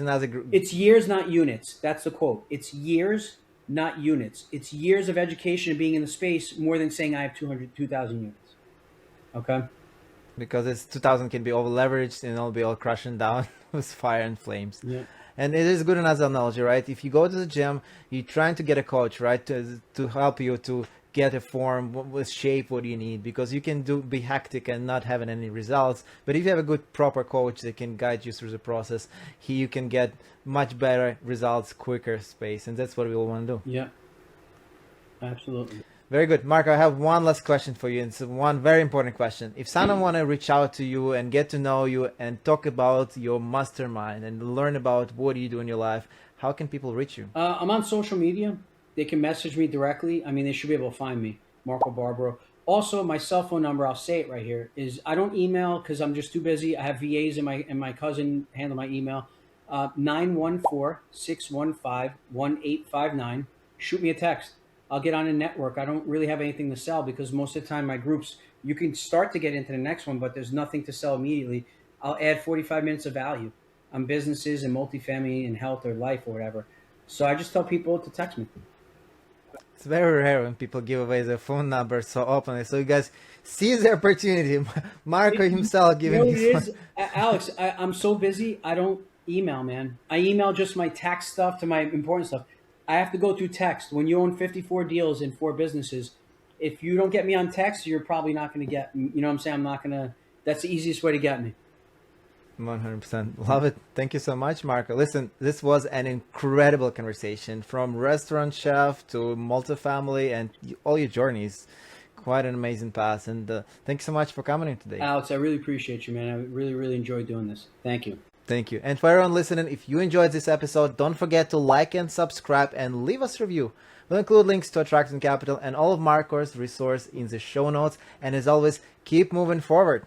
it's years, not units. That's the quote. It's years, not units. It's years of education and being in the space more than saying I have 2,000 units. Okay. Because it's 2,000 can be over leveraged and it'll be all crashing down with fire and flames. Yeah. And it is good as an analogy, right? If you go to the gym, you're trying to get a coach, right, to help you to get a form with shape what you need, because you can be hectic and not having any results. But if you have a good proper coach that can guide you through the process, you can get much better results, quicker space, and that's what we all want to do. Yeah, absolutely. Very good. Marco, I have one last question for you. It's one very important question. If someone want to reach out to you and get to know you and talk about your mastermind and learn about what you do in your life, how can people reach you? I'm on social media. They can message me directly. I mean, they should be able to find me, Marco Barbaro. Also, my cell phone number, I'll say it right here, is I don't email because I'm just too busy. I have VAs and my cousin handle my email. 914-615-1859. Shoot me a text. I'll get on a network. I don't really have anything to sell because most of the time my groups, you can start to get into the next one, but there's nothing to sell immediately. I'll add 45 minutes of value on businesses and multifamily and health or life or whatever. So I just tell people to text me. It's very rare when people give away their phone number so openly. So you guys seize the opportunity. Marco himself giving his phone. Alex, I'm so busy. I don't email, man. I email just my tax stuff to my important stuff. I have to go through text. When you own 54 deals in 4 businesses, if you don't get me on text, you're probably not going to get, you know what I'm saying? I'm not going to, that's the easiest way to get me. 100%. Love it. Thank you so much, Marco. Listen, this was an incredible conversation, from restaurant chef to multifamily and all your journeys. Quite an amazing path. And thank you so much for coming in today. Alex, I really appreciate you, man. I really, really enjoyed doing this. Thank you. Thank you. And for everyone listening, if you enjoyed this episode, don't forget to like and subscribe and leave us a review. We'll include links to Attraction Capital and all of Marco's resource in the show notes. And as always, keep moving forward.